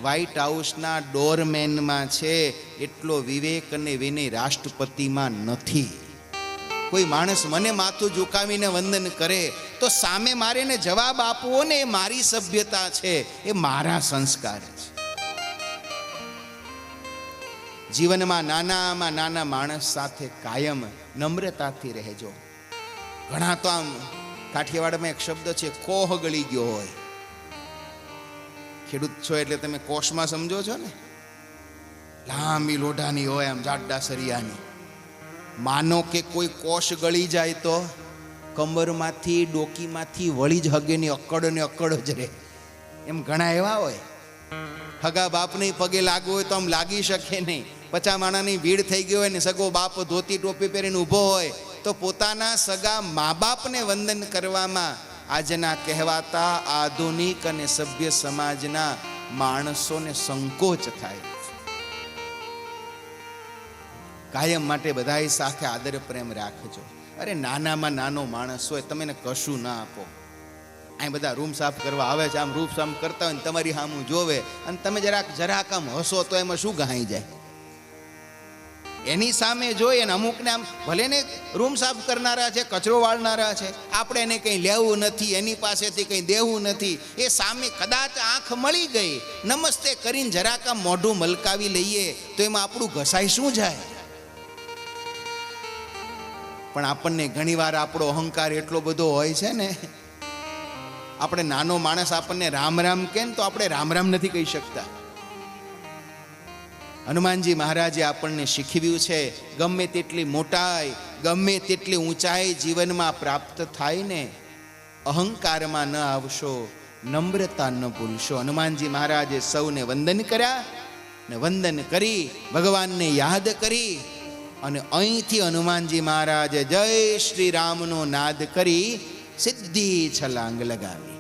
વ્હાઇટ હાઉસના ડોરમેનમાં છે એટલો વિવેક અને વિનય રાષ્ટ્રપતિમાં નથી. કોઈ માણસ મને માથું ઝુકાવીને વંદન કરે તો સામે મારે એને જવાબ આપવો ને, એ મારી સભ્યતા છે, એ મારા સંસ્કાર છે. જીવનમાં નાનામાં નાના માણસ સાથે કાયમ નમ્રતાથી રહેજો. ઘણા તો આમ કાઠિયાવાડમાં એક શબ્દ છે, કોહ ગળી ગયો હોય. ખેડૂત છો એટલે તમે કોષમાં સમજો છો ને, લાંબી લોઢાની હોય, આમ જાડા સરિયાની. માનો કે કોઈ કોષ ગળી જાય તો કમરમાંથી, ડોકીમાંથી વળી જ હગે ની અકડ ને અકડ જ રહે. એમ ઘણા એવા હોય, હગા બાપને પગે લાગવું હોય તો આમ લાગી શકે નહીં. 50 માણાની ભીડ થઈ ગઈ હોય ને સગો બાપ ધોતી ટોપી પહેરીને ઊભો હોય તો પોતાના સગા મા બાપને વંદન કરવામાં આજના કહેવાતા આધુનિક અને સભ્ય સમાજના માણસોને સંકોચ થાય. કાયમ માટે બધાય સાથે આદર પ્રેમ રાખજો. અરે નાનામાં નાનો માણસ હોય, તમે એને કશું ના આપો. અહીં બધા રૂમ સાફ કરવા આવે છે, આમ રૂમ સાફ કરતા હોય ને તમારી સામું જોવે અને તમે જરાક આમ હસો તો એમાં શું ગહાઈ જાય? એની સામે જોઈ અને અમુકને આમ ભલે ને રૂમ સાફ કરનારા છે, કચરો વાળનારા છે, આપણે એને કંઈ લેવું નથી, એની પાસેથી કંઈ દેવું નથી. એ સામે કદાચ આંખ મળી ગઈ, નમસ્તે કરીને જરાક આમ મોઢું મલકાવી લઈએ તો એમાં આપણું ઘસાઈ શું જાય? પણ આપણને ઘણીવાર આપણો અહંકાર એટલો બધો હોય છે ને, આપણે નાનો માણસ આપણને રામ રામ કહે ને તો આપણે રામ રામ નથી કહી શકતા. હનુમાનજી મહારાજે આપણને શીખવ્યું છે, ગમે તેટલી મોટાઈ, ગમે તેટલી ઊંચાઈ જીવનમાં પ્રાપ્ત થાય ને, અહંકારમાં ન આવશો, નમ્રતા ન ભૂલશો. હનુમાનજી મહારાજે સૌને વંદન કર્યા ને વંદન કરી ભગવાનને યાદ કરી અને અહીંથી હનુમાનજી મહારાજે જય શ્રી રામનો નાદ કરી સીધી છલાંગ લગાવી.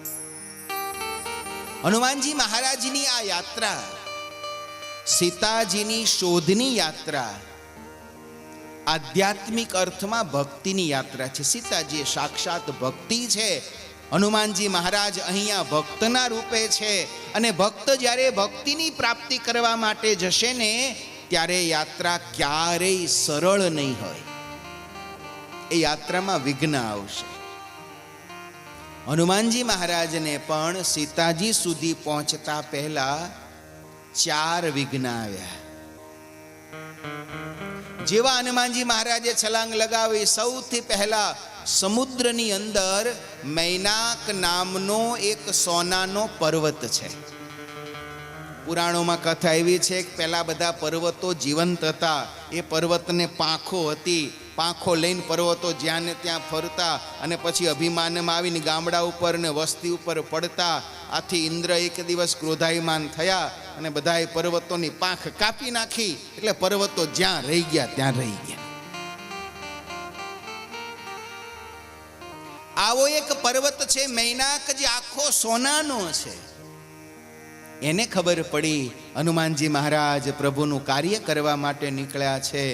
હનુમાનજી મહારાજની આ યાત્રા સીતાજીની શોધની યાત્રા, આધ્યાત્મિક અર્થમાં ભક્તિની યાત્રા છે. સીતાજી એ સાક્ષાત ભક્તિ છે. હનુમાનજી મહારાજ અહીંયા ભક્તના રૂપે છે અને ભક્ત જ્યારે ભક્તિની પ્રાપ્તિ કરવા માટે જશે ને ત્યારે યાત્રા ક્યારેય સરળ નહીં હોય. એ યાત્રામાં વિઘ્ન આવશે. હનુમાનજી મહારાજને પણ સીતાજી સુધી પહોંચતા પહેલા 4 વિઘ્ન આવ્યા. જેવા હનુમાનજી મહારાજે છલાંગ લગાવી, સૌથી પહેલા સમુદ્રની અંદર મૈનાક નામનો એક સોનાનો પર્વત છે. પુરાણોમાં કથા એવી છે કે પહેલાં બધા પર્વતો જીવંત હતા. એ પર્વતને પાંખો હતી, પાંખો લઈને પર્વતો જ્યાં ને ત્યાં ફરતા અને પછી અભિમાનમાં આવીને ગામડા ઉપર ને વસ્તી ઉપર પડતા. આથી ઇન્દ્ર એક દિવસ ક્રોધાયમાન થયા અને બધાએ પર્વતોની પાંખ કાપી નાખી. એટલે પર્વતો જ્યાં રહી ગયા ત્યાં રહી ગયા. આવો એક પર્વત છે મૈનાક, જે આખો સોનાનો છે. એને ખબર પડી હનુમાનજી મહારાજ પ્રભુનું કાર્ય કરવા માટે નીકળ્યા છે.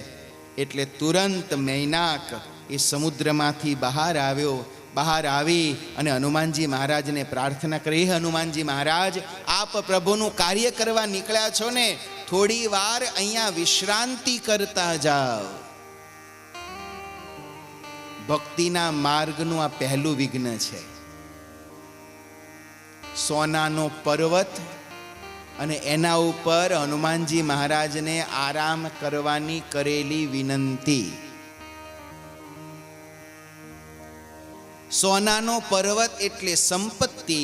એટલે તુરંત મૈનાક એ સમુદ્રમાંથી બહાર આવ્યો. બહાર આવી અને હનુમાનજી મહારાજને પ્રાર્થના કરી, હનુમાનજી મહારાજ, આપ પ્રભુનું કાર્ય કરવા નીકળ્યા છો ને, થોડી વાર અહીંયા વિશ્રાંતિ કરતા જાઓ. ભક્તિના માર્ગનું આ પહેલું વિઘ્ન છે. સોનાનો પર્વત અને એના ઉપર હનુમાનજી મહારાજને આરામ કરવાની કરેલી વિનંતી. સોનાનો પર્વત એટલે સંપત્તિ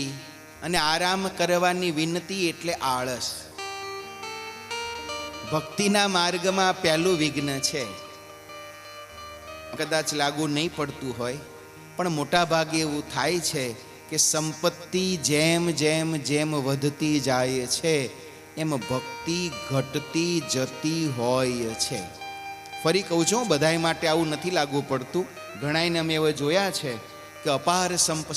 અને આરામ કરવાની વિનંતી એટલે આળસ. ભક્તિના માર્ગમાં પહેલું વિઘ્ન છે. કદાચ લાગુ નહીં પડતું હોય, પણ મોટા ભાગે એવું થાય છે કે સંપત્તિ જેમ જેમ જેમ વધતી જાય છે એમ ભક્તિ ઘટતી જતી હોય છે. ફરી કહું છું, બધાય માટે આવું નથી લાગુ પડતું. ઘણાઈને અમે એવા જોયા છે કે અપાર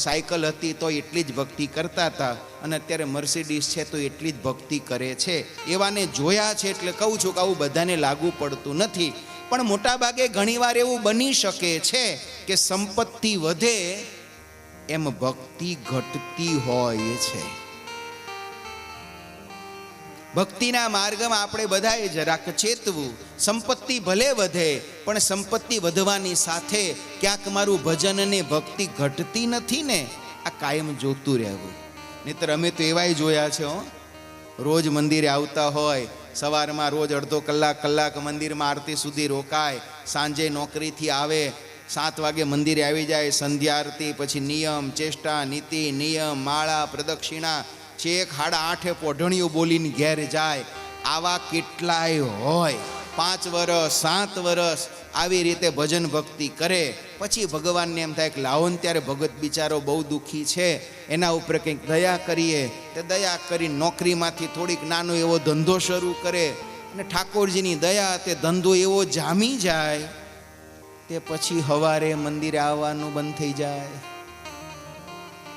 સાયકલ હતી તો એટલી જ ભક્તિ કરતા હતા અને અત્યારે મર્સિડીઝ છે તો એટલી જ ભક્તિ કરે છે. એવાને જોયા છે. એટલે કહું છું કે આવું બધાને લાગુ પડતું નથી. પણ મોટા ભાગે ઘણીવાર એવું બની શકે છે કે સંપત્તિ વધે એમ ભક્તિ ઘટતી હોય છે. ભક્તિના માર્ગમાં આપણે બધાએ જરાક ચેતવું. સંપત્તિ ભલે વધે, પણ સંપત્તિ વધવાની સાથે ક્યાંક મારું ભજન અને ભક્તિ ઘટતી નથી ને, આ કાયમ જોતું રહેવું. નહીતર અમે તો એવાય જોયા છે, રોજ મંદિરે આવતા હોય, સવારમાં રોજ અડધો કલાક મંદિરમાં આરતી સુધી રોકાય, સાંજે નોકરીથી આવે, 7 વાગે મંદિરે આવી જાય, સંધ્યા આરતી, પછી નિયમ, ચેષ્ટા, નીતિ, નિયમ, માળા, પ્રદક્ષિણા, છેક 8:30 પોઢણીઓ બોલીને ઘેર જાય. આવા કેટલાય હોય. 5 વર્ષ 7 વર્ષ આવી રીતે ભજન ભક્તિ કરે. પછી ભગવાનને એમ થાય કે લાવો ને ત્યારે ભગત બિચારો બહુ દુઃખી છે, એના ઉપર કંઈક દયા કરીએ. તે દયા કરી નોકરીમાંથી થોડીક નાનો એવો ધંધો શરૂ કરે અને ઠાકોરજીની દયા તે ધંધો એવો જામી જાય તે પછી સવારે મંદિરે આવવાનું બંધ થઈ જાય.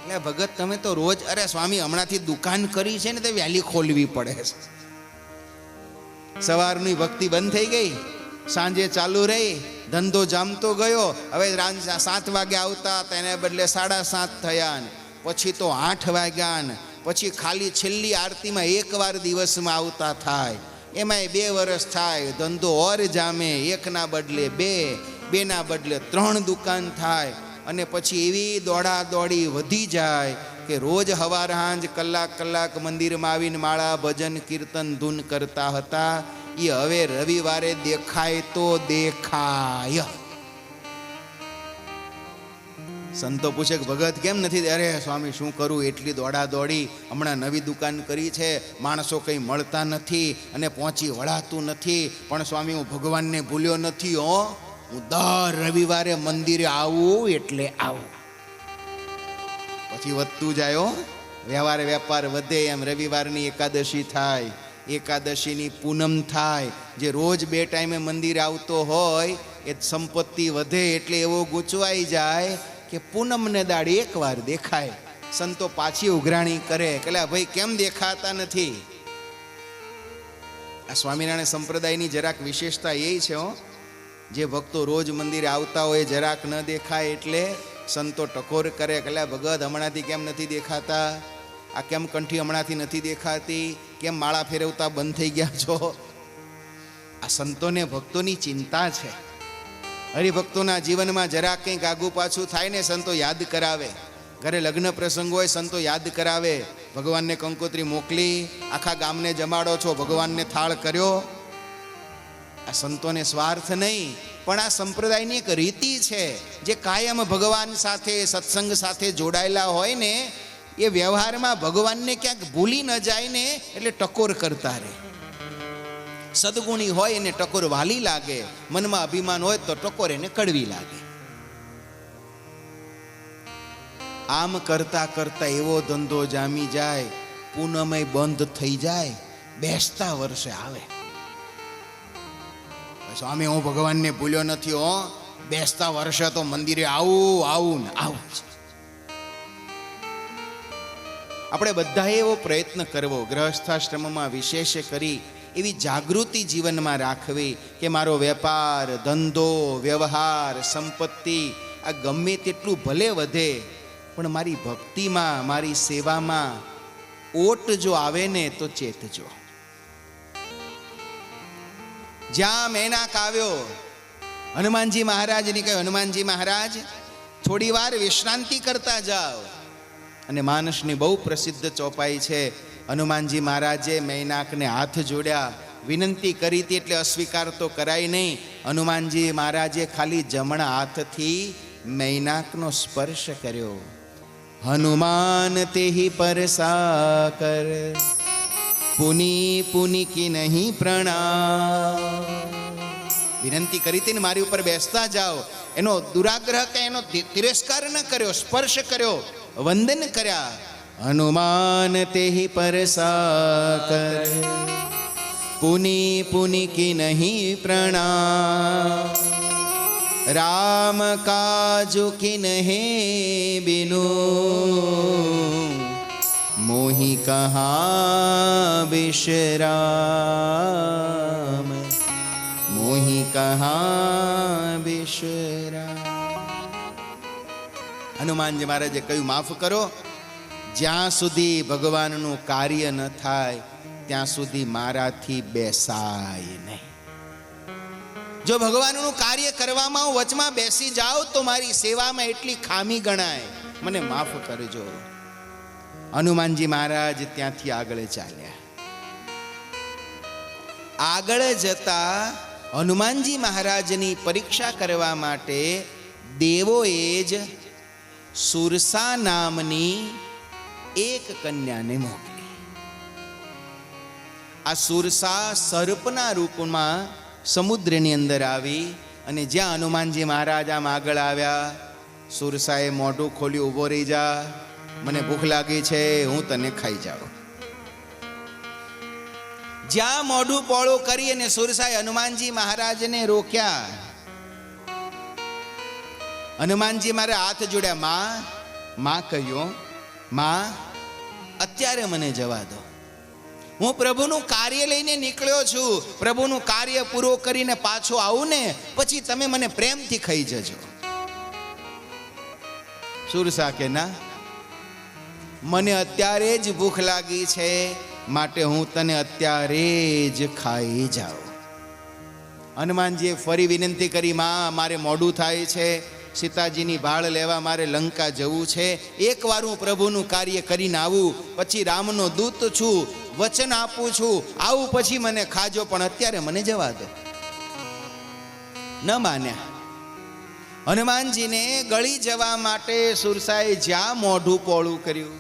એટલે ભગત તમે તો રોજ, અરે સ્વામી હમણાંથી દુકાન કરી છે ને તે વહેલી ખોલવી પડે છે. સવારની ભક્તિ બંધ થઈ ગઈ, સાંજે ચાલુ રહી, ધંધો જામતો ગયો. હવે 7 વાગે આવતા તેને બદલે 7:30 થયા ને પછી તો 8 વાગ્યા ને પછી ખાલી છેલ્લી આરતીમાં 1 વાર દિવસમાં આવતા થાય. એમાંય 2 વર્ષ થાય, ધંધો ઓર જામે. 1ના બદલે 2, 2ના બદલે 3 દુકાન થાય. અને પછી એવી દોડા દોડી વધી જાય કે રોજ હવાર હાંજ કલાક મંદિરમાં આવીને માળા, ભજન, કીર્તન, ધૂન કરતા હતા એ હવે રવિવારે દેખાય તો દેખાય. સંતો પૂછે કે ભગત કેમ નથી? અરે સ્વામી શું કરું, એટલી દોડા દોડી, હમણાં નવી દુકાન કરી છે, માણસો કંઈ મળતા નથી અને પહોંચી વળાતું નથી. પણ સ્વામી હું ભગવાનને ભૂલ્યો નથી હો, હું દર રવિવારે મંદિરે આવું એટલે આવું. પછી વધતું જાય, વ્યવહાર વેપાર વધે એમ રવિવારની એકાદશી થાય, એકાદશીની પૂનમ થાય. જે રોજ 2 ટાઈમે મંદિર આવતો હોય એ સંપત્તિ વધે એટલે એવો ગૂંચવાઈ જાય કે પૂનમને દાડે 1 વાર દેખાય. સંતો પાછી ઉઘરાણી કરે કે ભાઈ કેમ દેખાતા નથી? આ સ્વામિનારાયણ સંપ્રદાયની જરાક વિશેષતા એ છે, જે ભક્તો રોજ મંદિરે આવતા હોય જરાક ન દેખાય એટલે સંતો ટકોર કરે કે ભગત હમણાંથી કેમ નથી દેખાતા? આ કેમ કંઠી હમણાંથી નથી દેખાતી? કેમ માળા ફેરવતા બંધ થઈ ગયા છો? આ સંતોને ભક્તોની ચિંતા છે. હરિભક્તોના જીવનમાં જરાક કંઈક આગુ પાછું થાય ને સંતો યાદ કરાવે. ઘરે લગ્ન પ્રસંગ હોય સંતો યાદ કરાવે. ભગવાનને કંકોત્રી મોકલી, આખા ગામને જમાડો છો, ભગવાનને થાળ કર્યો. આ સંતોને સ્વાર્થ નહીં, પણ આ સંપ્રદાયની એક રીતિ છે. જે કાયમ ભગવાન સાથે સત્સંગ સાથે જોડાયેલા હોય ને એ વ્યવહારમાં ભગવાનને ક્યાંક ભૂલી ન જાય ને એટલે ટકોર કરતા રહે. સદગુણી હોય એને ટકોર વાલી લાગે, મનમાં અભિમાન હોય તો ટકોર એને કડવી લાગે. આમ કરતા કરતા એવો ધંધો જામી જાય, પૂનમે બંધ થઈ જાય, બેસતા વર્ષે આવે. સ્વામી હું ભગવાનને ભૂલ્યો નથી હો, બેસતા વર્ષે તો મંદિરે આવું ને આવું છે. આપણે બધાએ એવો પ્રયત્ન કરવો, ગૃહસ્થાશ્રમમાં વિશેષ કરી એવી જાગૃતિ જીવનમાં રાખવી કે મારો વેપાર, ધંધો, વ્યવહાર, સંપત્તિ આ ગમે તેટલું ભલે વધે, પણ મારી ભક્તિમાં, મારી સેવામાં ઓટ જો આવે ને તો ચેતજો. જ્યાં મેનાક આવ્યો, હનુમાનજી મહારાજને કહ્યું, હનુમાનજી મહારાજ થોડી વાર વિશ્રાંતિ કરતા જાઓ. અને માનસની બહુ પ્રસિદ્ધ ચોપાઈ છે, હનુમાનજી મહારાજે મૈનાકને હાથ જોડ્યા, વિનંતી કરી હતી એટલે અસ્વીકાર તો કરાય નહીં. હનુમાનજી મહારાજે ખાલી જમણા હાથથી મૈનાકનો સ્પર્શ કર્યો. હનુમાન તેહી પરસા કર, પુની પુની કી નહીં પ્રણામ. વિનંતી કરી હતી ને મારી ઉપર બેસતા જાઓ, એનો દુરાગ્રહ કે એનો તિરસ્કાર ન કર્યો, સ્પર્શ કર્યો, વંદન કર્યા. હનુમાન તેહી પરસા કર, પુની પુની કી નહીં પ્રણામ. રામ કાજુ કી નહીં બિનુ, મોહી કહા વિશ્રામ, મોહી કહા વિશ્રામ. હનુમાનજી મહારાજે કહ્યું, માફ કરો, જ્યાં સુધી ભગવાનનું કાર્ય ન થાય ત્યાં સુધી મારાથી બેસાય નહીં. જો ભગવાનનું કાર્ય કરવામાં હું વચમાં બેસી જાઉં તો મારી સેવામાં એટલી ખામી ગણાય, મને માફ કરજો. હનુમાનજી મહારાજ ત્યાંથી આગળ ચાલ્યા. આગળ જતા હનુમાનજી મહારાજની પરીક્ષા કરવા માટે દેવોએ જ સુરસા નામની એક કન્યાને મોકલી. આ સુરસા સર્પના રૂપમાં સમુદ્રની અંદર આવી અને જ્યાં હનુમાનજી મહારાજ આમ આગળ આવ્યા, સુરસાએ મોઢું ખોલ્યું, ઊભો રહી જા, મને ભૂખ લાગી છે, હું તને ખાઈ જાઉં. જ્યાં મોઢું પોળું કરી અને સુરસાએ હનુમાનજી મહારાજને રોક્યા. હનુમાનજી મારે હાથ જોડ્યા. માં કહ્યું, માં અત્યારે મને જવા દો, હું પ્રભુનું કાર્ય લઈને નીકળ્યો છું, પ્રભુનું કાર્ય પૂરો કરીને પાછો આવું ને પછી તમે મને પ્રેમથી ખાઈ જજો. સુરસા કે ના, મને અત્યારે જ ભૂખ લાગી છે, માટે હું તને અત્યારે જ ખાઈ જાઉં. હનુમાનજીએ ફરી વિનંતી કરી, માં મારે મોડું થાય છે, સીતાજીની ભાળ લેવા મારે લંકા જવું છે, એકવાર હું પ્રભુનું કાર્ય કરીને આવું, પછી રામનો દૂત છું, વચન આપું છું, આવું પછી મને ખાજો, પણ અત્યારે મને જવા દો. ન માન્યા. હનુમાનજીને ગળી જવા માટે સુરસાએ જ્યાં મોઢું પોળું કર્યું.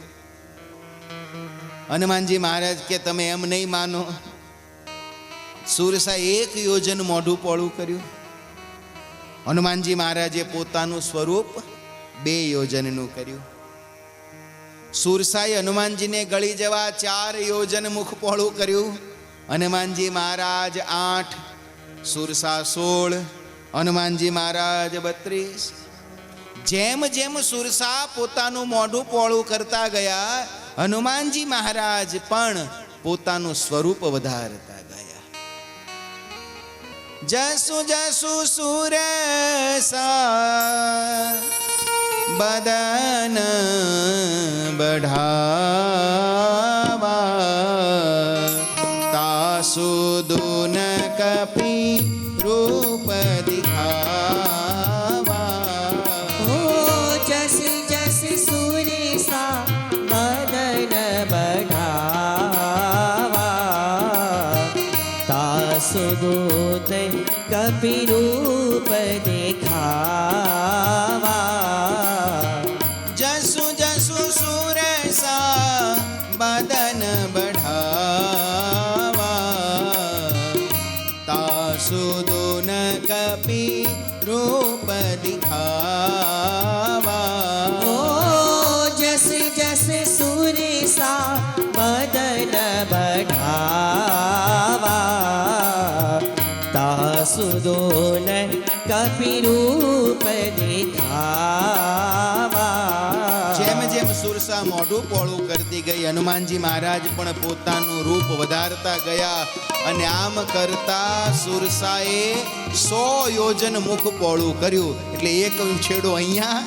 હનુમાનજી મહારાજ કે તમે એમ નહીં માનો. સુરસાએ 1 યોજન મોઢું પોળું કર્યું. હનુમાનજી મહારાજે પોતાનું સ્વરૂપ 2 યોજનનું કર્યું. સુરસાએ હનુમાનજીને ગળી જવા 4 યોજન મુખ પોળું કર્યું. હનુમાનજી મહારાજ 8, સુરસા 16, હનુમાનજી મહારાજ 32. જેમ જેમ સુરસા પોતાનું મોઢું પોળું કરતા ગયા, હનુમાનજી મહારાજ પણ પોતાનું સ્વરૂપ વધારતા ગયા. જસુ જસુ સુરસા બદન બઢાવા, તાસુ દુન કપી રૂપ દિખાવા. જસ જસ સુરસા બદન બઢાવા, તાસુ દૂત કપી રૂપ દેખાવા. જસુ જસુ સુરસા दिखावा। ओ जस जस सुरसा बदन बढ़ावा तासुदोन कपिरूप दिखावा। જેમ જેમ સુરસા મોઢું પોળું કરતી ગઈ, હનુમાનજી મહારાજ પણ પોતાનું રૂપ વધારતા ગયા અને આમ કરતા સુરસાએ 100 યોજન મુખ પોળું કર્યું. એટલે એક છેડો અહીંયા,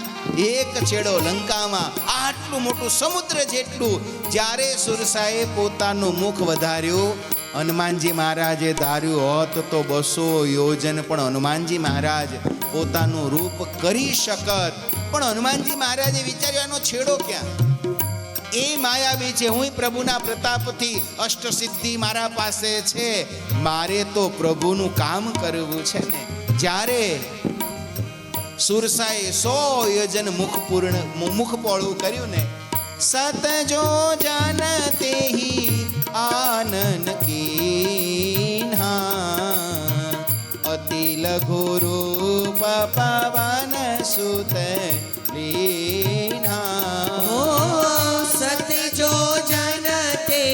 એક છેડો લંકામાં, આટલું મોટું સમુદ્ર જેટલું. જ્યારે સુરસાએ પોતાનું મુખ વધાર્યું, હનુમાનજી મહારાજે ધાર્યું હોત તો 200 યોજન પણ હનુમાનજી મહારાજ પોતાનું રૂપ કરી શકત. પણ હનુમાનજી મહારાજે વિચાર્યું આનો છેડો ક્યાં? એ માયાવી છે, હું પ્રભુના પ્રતાપથી અષ્ટસિદ્ધિ મારા પાસે છે, મારે તો પ્રભુનું કામ કરવું છે ને. જ્યારે સુરસાએ 100 યોજન મુખ પોળું કર્યું ને, સત જો જાનતે હી આનન કીન્હા અતિ લઘુ રૂપ પવન સુત લીન્હા. ओ सत जो जनते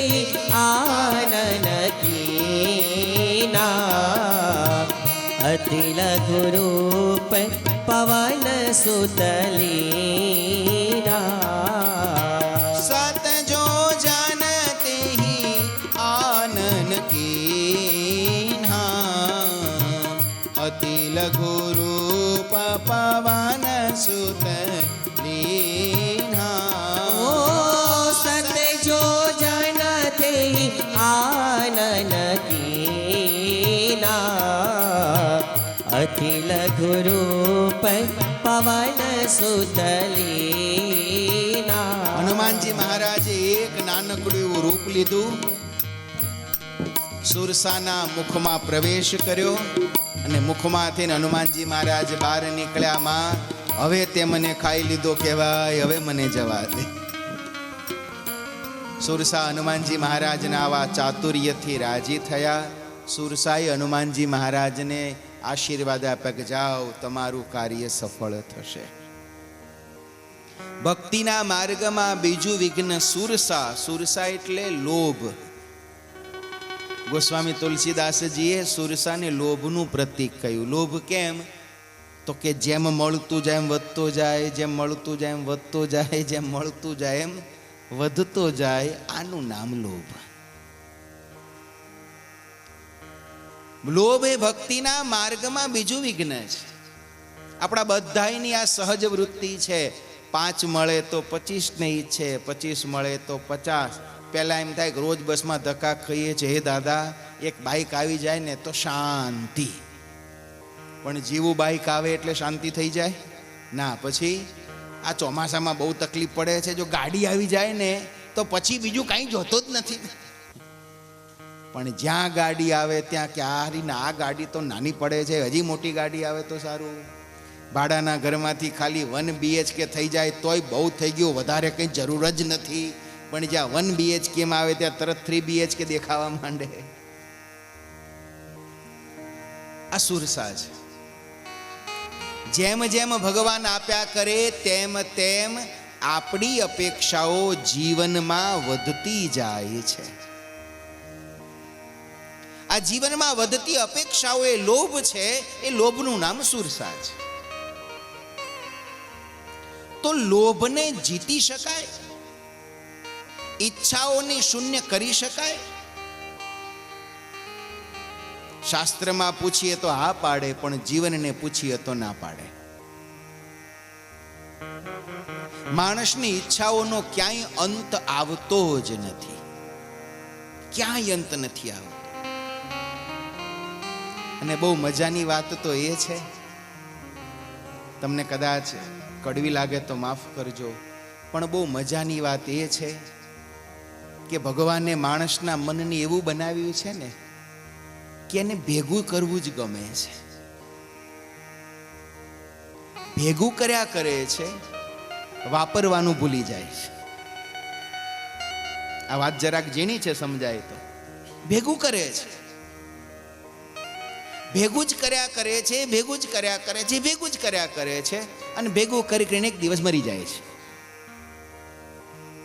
आनन कीना अति लघु रूप पवन सुतलीना. सत जो जानते ही आनन कीन्हा अति लघु रूप पवन सुत लीन्हा. ओ सत जो जनते आनन कीना अति लघु रूप पवन सुतलीना. હનુમાનજી મહારાજે એક નાનકડું એવું રૂપ લીધું, સુરસાના મુખમાં પ્રવેશ કર્યો અને મુખમાંથી હનુમાનજી મહારાજ બહાર નીકળ્યામાં, હવે તે મને ખાઈ લીધો કહેવાય, હવે મને જવા દે. સુરસા હનુમાનજી મહારાજના આવા ચાતુર્યથી રાજી થયા. સુરસાએ હનુમાનજી મહારાજને આશીર્વાદ આપ્યા કે જાઓ, તમારું કાર્ય સફળ થશે. ભક્તિના માર્ગમાં બીજું વિઘ્ન સુરસા. સુરસા એટલે લોભ. ગોસ્વામી તુલસીદાસજીએ સુરસાને લોભનું પ્રતીક કહ્યું. લોભ કેમ? તો કે જેમ મળતું જાય એમ વધતો જાય, જેમ મળતું જાય એમ વધતો જાય, જેમ મળતું જાય એમ વધતો જાય, આનું નામ લોભ. લોભ એ ભક્તિના માર્ગમાં બીજું વિઘ્ન છે. આપણા બધાની આ સહજ વૃત્તિ છે. 5 મળે તો 25 ને ઈચ્છે, 25 મળે તો 50. પહેલા એમ થાય કે રોજ બસમાં ધક્કા ખાઈએ છે, હે દાદા એક બાઈક આવી જાય ને તો શાંતિ. પણ જીવું બાઈક આવે એટલે શાંતિ થઈ જાય ના. પછી આ ચોમાસામાં બહુ તકલીફ પડે છે, જો ગાડી આવી જાય ને તો પછી બીજું કાંઈ જોતો જ નથી. પણ જ્યાં ગાડી આવે ત્યાં કે આ ગાડી તો નાની પડે છે, હજી મોટી ગાડી આવે તો સારું. ભાડાના ઘરમાંથી ખાલી 1 BHK થઈ જાય તોય બહુ થઈ ગયું, વધારે કંઈ જરૂર જ નથી. પણ જ્યાં 1 BHK માં આવે ત્યાં તરત 3 BHK દેખાવા માંડે. આ સુરસા છે. જેમ જેમ ભગવાન આપ્યા કરે તેમ તેમ આપણી અપેક્ષાઓ જીવનમાં વધતી જાય છે. આ જીવનમાં વધતી અપેક્ષાઓ એ લોભ છે. એ લોભનું નામ સુરસા છે. તો લોભને જીતી શકાય? ઈચ્છાઓને શૂન્ય કરી શકાય? શાસ્ત્રમાં પૂછીએ તો હા પાડે, પણ જીવનને પૂછીએ તો ના પાડે. માણસની ઈચ્છાઓનો ક્યાંય અંત આવતો જ નથી. ક્યાંય અંત નથી આવતો. અને બહુ મજાની વાત તો એ છે, તમને કદાચ કડવી લાગે તો માફ કરજો, પણ બહુ મજાની વાત એ છે કે ભગવાને માણસના મનને એવું બનાવ્યું છે ને કે એને ભેગું કરવું જ ગમે છે. ભેગું કર્યા કરે છે, વાપરવાનું ભૂલી જાય છે. આ વાત જરાક ઝીણી છે, સમજાય તો. ભેગું કરે છે ભેગું જ કર્યા કરે છે, ભેગું જ કર્યા કરે છે, ભેગું જ કર્યા કરે છે અને ભેગું કરી કરીને એક દિવસ મરી જાય છે.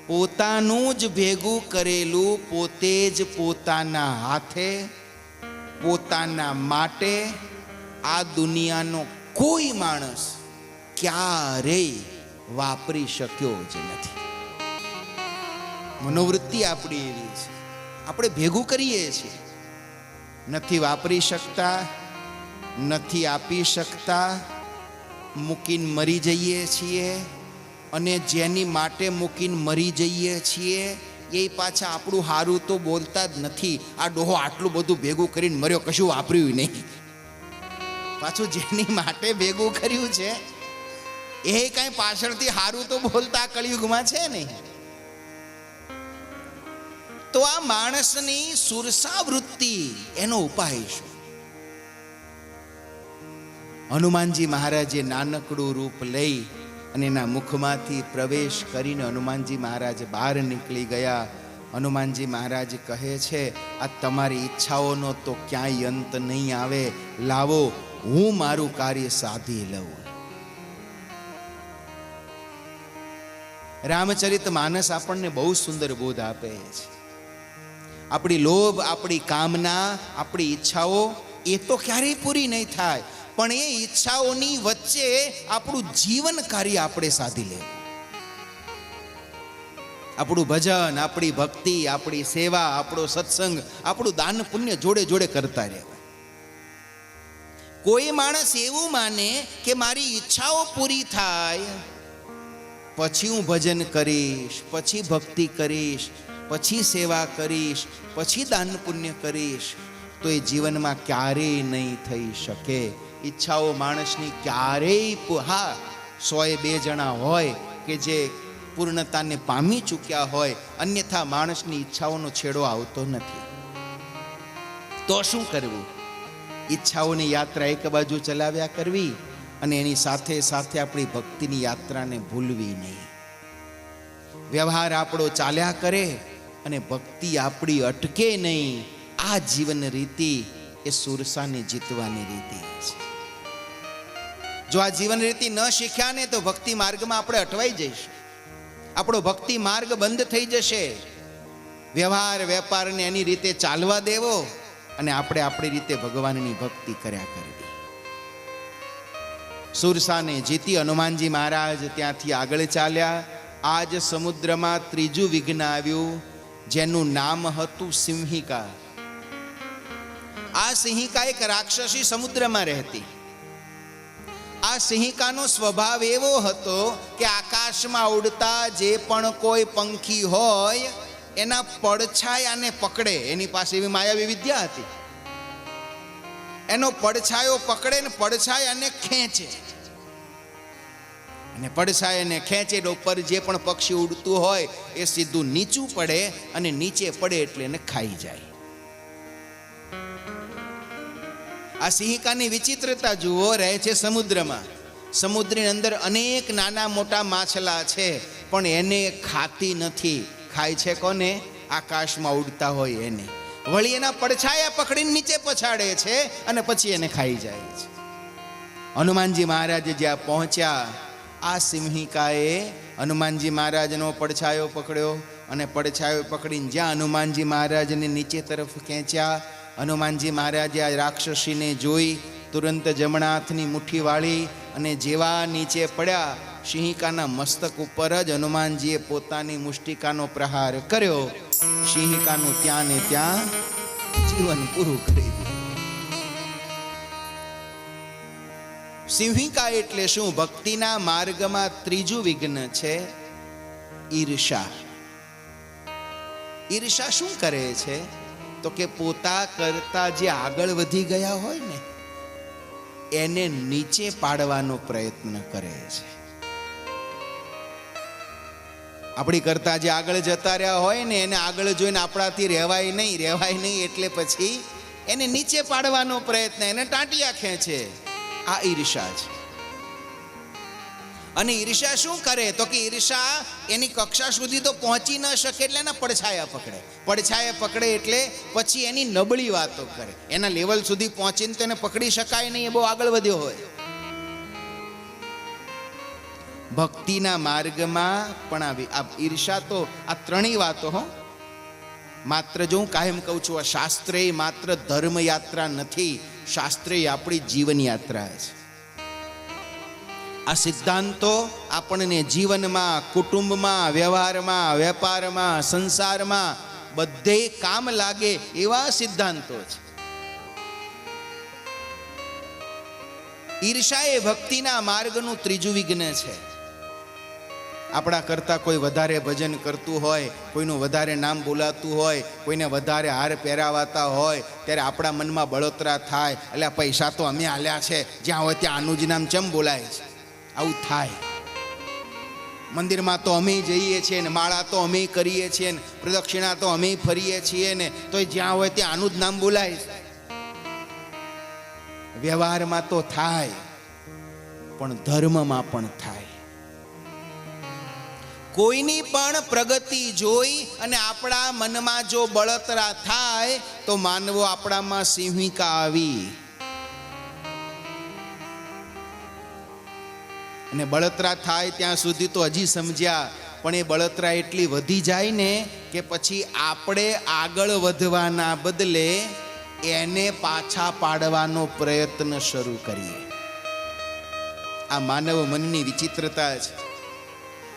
પોતાનું જ ભેગું કરેલું પોતે જ પોતાના હાથે પોતાના માટે આ દુનિયાનો કોઈ માણસ ક્યારેય વાપરી શક્યો જ નથી. મનોવૃત્તિ આપણી એવી છે. આપણે ભેગું કરીએ છીએ, નથી વાપરી શકતા, નથી આપી શકતા, મૂકીને મરી જઈએ છીએ. અને જેની માટે મૂકીને મરી જઈએ છીએ એ પાછા આપણું હારું તો બોલતા જ નથી. આ ડોહો આટલું બધું ભેગું કરીને મર્યો, કશું વાપર્યું નહીં. પાછું જેની માટે ભેગું કર્યું છે એ કઈ પાછળથી હારું તો બોલતા કળિયુગમાં છે નહીં. તો આ માણસની સુરસા વૃત્તિ, એનો ઉપાય શું? હનુમાનજી મહારાજે નાનકડું રૂપ લઈ અને એના મુખમાંથી પ્રવેશ કરીને હનુમાનજી મહારાજ બહાર નીકળી ગયા. હનુમાનજી મહારાજ કહે છે, આ તમારી ઈચ્છાઓનો તો ક્યાંય અંત નહીં આવે. લાવો, હું મારું કાર્ય સાધી લઉં. રામચરિત માનસ આપણને બહુ સુંદર બોધ આપે છે. આપણી લોભ, આપણી કામના, આપણી ઈચ્છાઓ એ તો ક્યારેય પૂરી નહીં થાય, પણ એ ઈચ્છાઓની વચ્ચે આપણું જીવન કાર્ય આપણે સાધી લેવું. આપણું ભજન, આપણી ભક્તિ, આપણી સેવા, આપણો સત્સંગ, આપણું દાન પુણ્ય જોડે જોડે કરતા રહેવા. કોઈ માણસ એવું માને કે મારી ઈચ્છાઓ પૂરી થાય પછી હું ભજન કરીશ, પછી ભક્તિ કરીશ, પછી સેવા કરીશ, પછી દાન પુણ્ય કરીશ, તો એ જીવનમાં ક્યારેય નહીં થઈ શકે. ઈચ્છાઓ માણસની ક્યારેય, હા, 102 જણા હોય કે જે પૂર્ણતાને પામી ચૂક્યા હોય, અન્યથા માણસની ઈચ્છાઓનો છેડો આવતો નથી. તો શું કરવું? ઈચ્છાઓની યાત્રા એક બાજુ ચલાવ્યા કરવી અને એની સાથે સાથે આપણી ભક્તિની યાત્રાને ભૂલવી નહીં. વ્યવહાર આપણો ચાલ્યા કરે અને ભક્તિ આપણી અટકે નહીં. આ જીવન રીતિ એ સુરસાને જીતવાની રીતિ છે. જો આ જીવન રીતિ ન શીખ્યા ને તો ભક્તિ માર્ગમાં આપણે અટવાઈ જઈશું. આપણો ભક્તિ માર્ગ બંધ થઈ જશે. વ્યવહાર વેપારને એની રીતે ચાલવા દેવો અને આપણે આપણી રીતે ભગવાનની ભક્તિ કર્યા કરવી. સુરસાને જીતી હનુમાનજી મહારાજ ત્યાંથી આગળ ચાલ્યા. આજ સમુદ્રમાં ત્રીજું વિઘ્ન આવ્યું, જેનું નામ હતું સિંહિકા. આ સિંહિકા એક રાક્ષસી સમુદ્રમાં રહેતી. આ સિંહિકાનો સ્વભાવ એવો હતો કે આકાશમાં ઉડતા જે પણ કોઈ પંખી હોય એના પડછાયાને પકડે. એની પાસે એવી માયાવી વિદ્યા હતી. એનો પડછાયો પકડે ને પડછાયાને ખેંચે, અને પડછાયાને ખેંચે તો ઉપર જે પણ પક્ષી ઉડતું હોય એ સીધું નીચું પડે, અને નીચે પડે એટલે એને ખાઈ જાય. આ સિંહિકાની વિચિત્રતા જુઓ. રહે છે સમુદ્રમાં. સમુદ્રની અંદર અનેક નાના મોટા માછલા છે, પણ એને ખાતી નથી. ખાય છે કોને? આકાશમાં ઉડતા હોય એને. વળી એના પડછાયા પકડીને નીચે પછાડે છે અને પછી એને ખાઈ જાય છે. હનુમાનજી મહારાજ જ્યાં પહોંચ્યા, આ સિંહિકાએ હનુમાનજી મહારાજનો પડછાયો પકડ્યો અને પડછાયો પકડીને જ્યાં હનુમાનજી મહારાજને નીચે તરફ ખેંચ્યા. હનુમાનજી મહારાજે આ રાક્ષસીને જોઈ તુરંત જમણા હાથની મુઠ્ઠી વાળી અને જેવા નીચે પડ્યા, સિંહિકાના મસ્તક ઉપર જ હનુમાનજીએ પોતાની મુષ્ટિકાનો પ્રહાર કર્યો. સિંહિકાનું ત્યાં ને ત્યાં જીવન પૂરું કરી દીધું. સિંહિકા એટલે શું? ભક્તિના માર્ગમાં ત્રીજું વિઘ્ન છે ઈર્ષા. ઈર્ષા શું કરે છે? તો કે પોતા કરતા જે આગળ વધી ગયા હોય ને એને નીચે પાડવાનો પ્રયત્ન કરે છે. આપણી કરતા જે આગળ જતા રહ્યા હોય ને એને આગળ જોઈને આપણાથી રહેવાય નહીં એટલે પછી એને નીચે પાડવાનો પ્રયત્ન, એને ટાંટિયા ખેંચે. આ ઈર્ષા છે. અને ઈર્ષા શું કરે તો કે ઈર્ષા એની કક્ષા સુધી તો પહોંચી ન શકે એટલે એના પડછાયા પકડે એટલે પછી એની નબળી વાતો કરે. એના લેવલ સુધી પહોંચીને તો એને પકડી શકાય નહીં, એ બહુ આગળ વધ્યો હોય. ભક્તિના માર્ગમાં પણ આ ઈર્ષા તો આ ત્રણેય વાતો માત્ર જો હું કાયમ કહું છું, આ શાસ્ત્ર એ માત્ર ધર્મ યાત્રા નથી, શાસ્ત્ર એ આપણી જીવન યાત્રા છે. આ સિદ્ધાંતો આપણને જીવનમાં, કુટુંબમાં, વ્યવહારમાં, વેપારમાં, સંસારમાં બધે કામ લાગે એવા સિદ્ધાંતો છે. ઈર્ષા એ ભક્તિના માર્ગનું ત્રીજું વિઘ્ન છે. આપણા કરતાં કોઈ વધારે ભજન કરતું હોય, કોઈનું વધારે નામ બોલાતું હોય, કોઈને વધારે હાર પહેરાવાતા હોય, ત્યારે આપણા મનમાં બળતરા થાય, એટલે પૈસા તો અમે આલ્યા છે, જ્યાં હોય ત્યાં આનું જ નામ ચમ બોલાય છે. આવું થાય. મંદિરમાં તો અમે જઈએ છીએ ને, માળા તો અમે કરીએ છીએ ને, પ્રદક્ષિણા તો અમે ફરીએ છીએ ને, તો જ્યાં હોય ત્યાં આનું જ નામ બોલાય છે. વ્યવહારમાં તો થાય, પણ ધર્મમાં પણ થાય. કોઈની પણ પ્રગતિ જોઈ અને આપણા મનમાં જો બળતરા થાય તો માનવો આપણામાં સિંહિકા આવી. અને બળતરા થાય ત્યાં સુધી તો હજી સમજ્યા, પણ એ બળતરા એટલી વધી જાય ને કે પછી આપણે આગળ વધવાના બદલે એને પાછા પાડવાનો પ્રયત્ન શરૂ કરીએ. આ માનવ મનની વિચિત્રતા છે.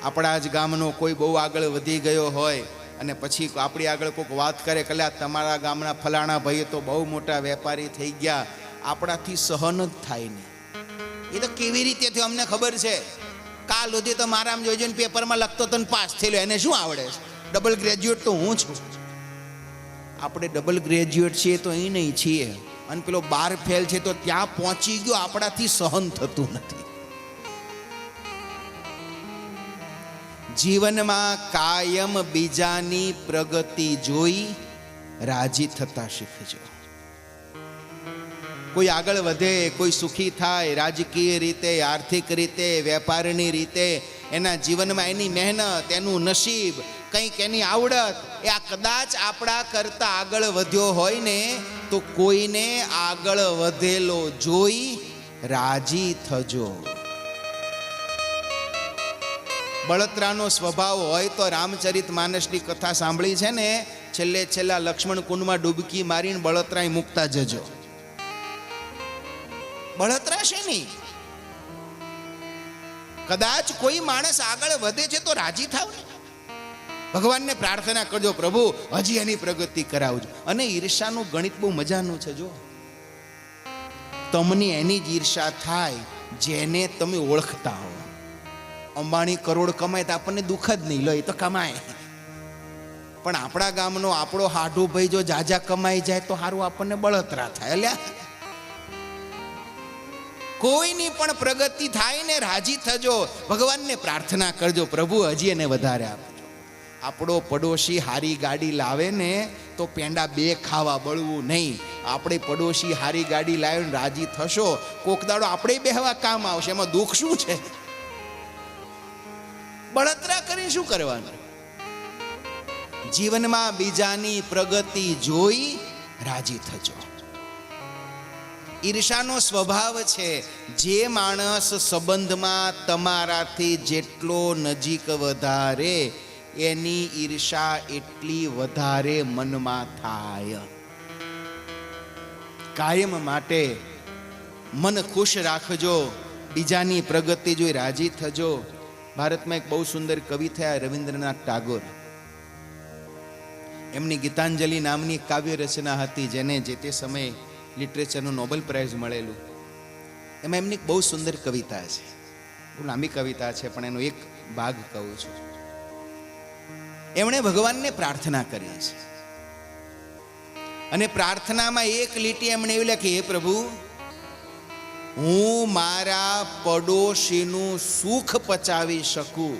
આપણા જ ગામનો કોઈ બહુ આગળ વધી ગયો હોય અને પછી આપણી આગળ કોઈક વાત કરે કે તમારા ગામના ફલાણા ભાઈ તો બહુ મોટા વેપારી થઈ ગયા, આપણાથી સહન જ થાય નહીં. એ તો કેવી રીતે થયું અમને ખબર છે, કાલ સુધી તો મારામાં જોઈને પેપરમાં લખતો તો પાસ થયેલો, એને શું આવડે છે, ડબલ ગ્રેજ્યુએટ તો હું છું. આપણે ડબલ ગ્રેજ્યુએટ છીએ તો અહીં નહીં છીએ, અને પેલો 12 ફેલ છે તો ત્યાં પહોંચી ગયો, આપણાથી સહન થતું નથી. જીવનમાં કાયમ બીજાની પ્રગતિ જોઈ રાજી થતા શીખજો. કોઈ આગળ વધે, કોઈ સુખી થાય, રાજકીય રીતે, આર્થિક રીતે, વેપારની રીતે, એના જીવનમાં એની મહેનત, એનું નસીબ, કંઈક એની આવડત, એ આ કદાચ આપણા કરતા આગળ વધ્યો હોય ને તો કોઈને આગળ વધેલો જોઈ રાજી થજો. બળતરાનો સ્વભાવ હોય તો રામચરિત માનસની કથા સાંભળી છે ને, છેલ્લા લક્ષ્મણ કુંડમાં ડૂબકી મારીને બળતરાય મુકતા જજો. બળતરા છે નહીં. કદાચ કોઈ માણસ આગળ વધે છે તો રાજી થાવ ને. ભગવાનને પ્રાર્થના કરજો, પ્રભુ હજી એની પ્રગતિ કરાવજો. અને ઈર્ષાનું ગણિત બહુ મજાનું છે. જો તમને એની જ ઈર્ષા થાય જેને તમે ઓળખતા હો. અંબાણી કરોડ કમાય તો આપણને દુઃખ જ નહીં, લો એ તો કમાય. પણ આપણા ગામનો આપણો હાડુ ભાઈ જો જાજા કમાઈ જાય તો સારું આપણને બળતરા થાય. એટલે કોઈની પણ પ્રગતિ થાય ને રાજી થજો. ભગવાનને પ્રાર્થના કરજો, પ્રભુ હજી એને વધારે આપજો. આપણો પડોશી હારી ગાડી લાવે ને તો પેંડા 2 ખાવા બળવું નહીં. આપણે પડોશી હારી ગાડી લાવીને રાજી થશો, કોક દાડો આપણે બેહવા કામ આવશે. એમાં દુઃખ શું છે? બળતરા કરીને શું કરવાનું? જીવનમાં બીજાની પ્રગતિ જોઈ રાજી થજો. ઈર્ષાનો સ્વભાવ છે. જે માણસ સંબંધમાં તમારાથી જેટલો નજીક વધારે, એની ઈર્ષા એટલી વધારે મનમાં થાય. કાયમ માટે મન ખુશ રાખજો, બીજાની પ્રગતિ જોઈ રાજી થજો. ભારતમાં એક બહુ સુંદર કવિ થયા રવિન્દ્રનાથ ટાગોર. એમની ગીતાંજલિ નામની કાવ્ય રચના હતી, જેને જે તે સમયે લિટરેચરનું નોબેલ પ્રાઇઝ મળેલું. એમાં એમની બહુ સુંદર કવિતા છે. બહુ લાંબી કવિતા છે, પણ એનો એક ભાગ કહું છું. એમણે ભગવાનને પ્રાર્થના કરી છે, અને પ્રાર્થનામાં એક લીટી એમણે એવી લખી, હે પ્રભુ, હું મારા પડોશીનું સુખ પચાવી શકું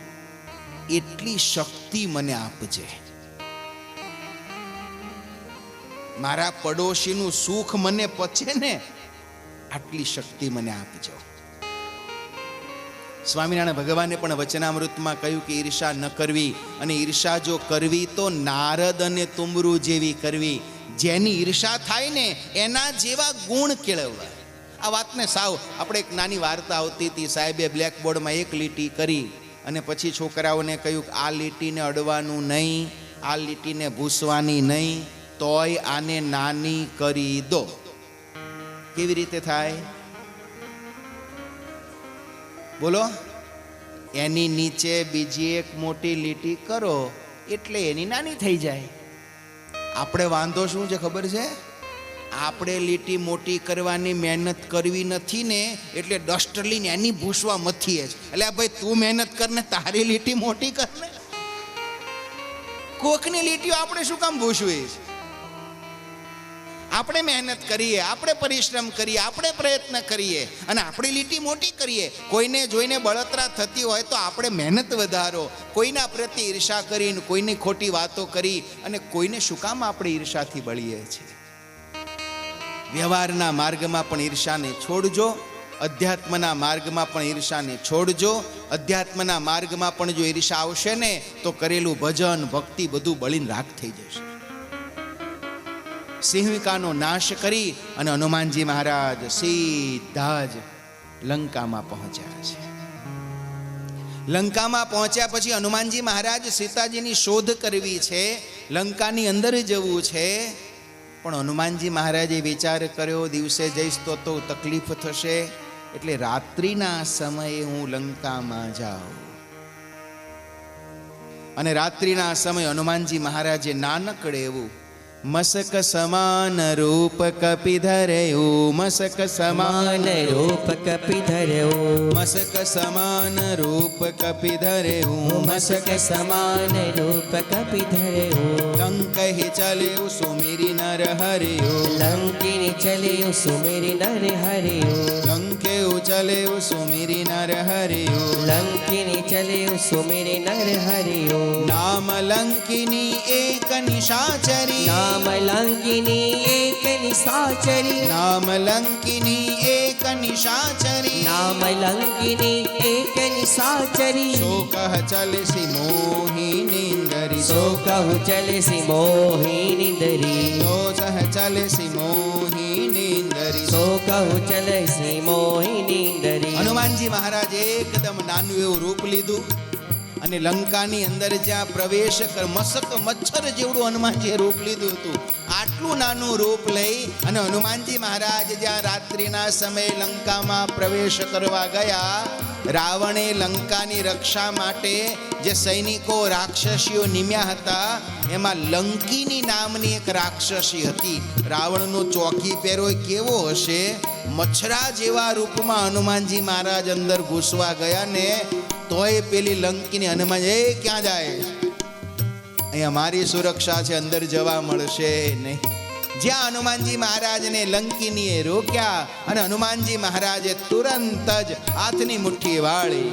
એટલી શક્તિ મને આપજે. મારા પડોશીનું સુખ મને પચે ને આટલી શક્તિ મને આપજો. સ્વામિનારાયણ ભગવાને પણ વચનામૃતમાં કહ્યું કે ઈર્ષા ન કરવી, અને ઈર્ષા જો કરવી તો નારદ અને તુમરું જેવી કરવી. જેની ઈર્ષા થાય ને એના જેવા ગુણ કેળવવા. આ વાતને સાવ આપણે એક નાની વાર્તા આવતી હતી. સાહેબે બ્લેકબોર્ડમાં એક લીટી કરી અને પછી છોકરાઓને કહ્યું કે આ લીટીને અડવાનું નહીં, આ લીટીને ભૂસવાની નહીં, તોય આને નાની કરી દો. કેવી રીતે થાય બોલો? એની નીચે બીજી એક મોટી લીટી કરો એટલે એની નાની થઈ જાય. આપણે વાંધો શું છે ખબર છે? આપણે લીટી મોટી કરવાની મહેનત કરવી નથી ને, એટલે ડસ્ટર લઈને એની ભૂસવા મથીએ છે. એટલે ભાઈ તું મહેનત કર ને, તારી લીટી મોટી કર ને. કોકની લીટીઓ આપણે શું કામ ભૂસવી છે? આપણે મહેનત કરીએ, આપણે પરિશ્રમ કરીએ, આપણે પ્રયત્ન કરીએ અને આપણી લીટી મોટી કરીએ. કોઈને જોઈને બળતરા થતી હોય તો આપણે મહેનત વધારો. કોઈના પ્રત્યે ઈર્ષા કરીને, કોઈની ખોટી વાતો કરી અને કોઈને શું કામ આપણે ઈર્ષાથી બળીએ છીએ? વ્યવહારના માર્ગમાં પણ ઈર્ષાને છોડજો, અધ્યાત્મના માર્ગમાં પણ ઈર્ષાને છોડજો. અધ્યાત્મના માર્ગમાં પણ જો ઈર્ષા આવશે ને તો કરેલું ભજન ભક્તિ બધું બળીને રાખ થઈ જશે. સિંહિકાનો નાશ કરી અને હનુમાનજી મહારાજ સીધા જ લંકામાં પહોંચ્યા છે. લંકામાં પહોંચ્યા પછી હનુમાનજી મહારાજ સીતાજીની શોધ કરવી છે, લંકાની અંદર જવું છે. પણ હનુમાનજી મહારાજે વિચાર કર્યો, દિવસે જઈશ તો તકલીફ થશે, એટલે રાત્રિના સમયે હું લંકામાં જાઉં. અને રાત્રિના સમયે હનુમાનજી મહારાજે નાનકડે એવું મસક સમાન રૂપ કપિધર્યું, મસક સમાન રૂપ કપિધર્યું, મસક સમાન રૂપ કપિધર્યું, મસક સમાન રૂપ કપિધર્યું. લંકહી ચલ્યું સુમિરી નર હર્યું, લંકિની ચલ્યું સુમેરી નર હર્યું, લંકે ઉચલ્યું સુમિરી નર હર્યું, લંકિની ચલ્યું સુમેરી નર હર્યું. નામ લંકિની એક નિશાચરી, નામ લંકિની એક નિશાચરી, નામ લંકિની એક નિશાચરી, નામ લંકિની એક નિશાચરી. સો કહ ચલસી મોહિનીંદરી, સો કહું ચલસી મોહિનીંદરી, સો સહ ચલસી મોહિનીંદરી. સો કહું ચલસી મોહિનીંદરી. હનુમાનજી મહારાજે એકદમ નાનું એવું રૂપ લીધું અને લંકાની અંદર જ્યાં પ્રવેશ મસક મચ્છર જેવડું હનુમાનજીએ રૂપ લીધું હતું. આટલું નાનું રૂપ લઈ અને હનુમાનજી મહારાજ જ્યાં રાત્રિના સમયે લંકામાં પ્રવેશ કરવા ગયા, રાવણે લંકાની રક્ષા માટે જે સૈનિકો રાક્ષસીઓ નિમ્યા હતા એમાં લંકિની નામની એક રાક્ષસી હતી. રાવણનો ચોકી પહેરો કેવો હશે, મચ્છરા જેવા રૂપમાં હનુમાનજી મહારાજ અંદર ઘૂસવા ગયા ને તોય પેલી લંકીની હનુમાન એ ક્યાં જાય, અહીંયા મારી સુરક્ષા છે, અંદર જવા મળશે નહીં. જ્યાં હનુમાનજી મહારાજને લંકીનીએ રોક્યા અને હનુમાનજી મહારાજે તુરંત જ હાથની મુઠ્ઠી વાળી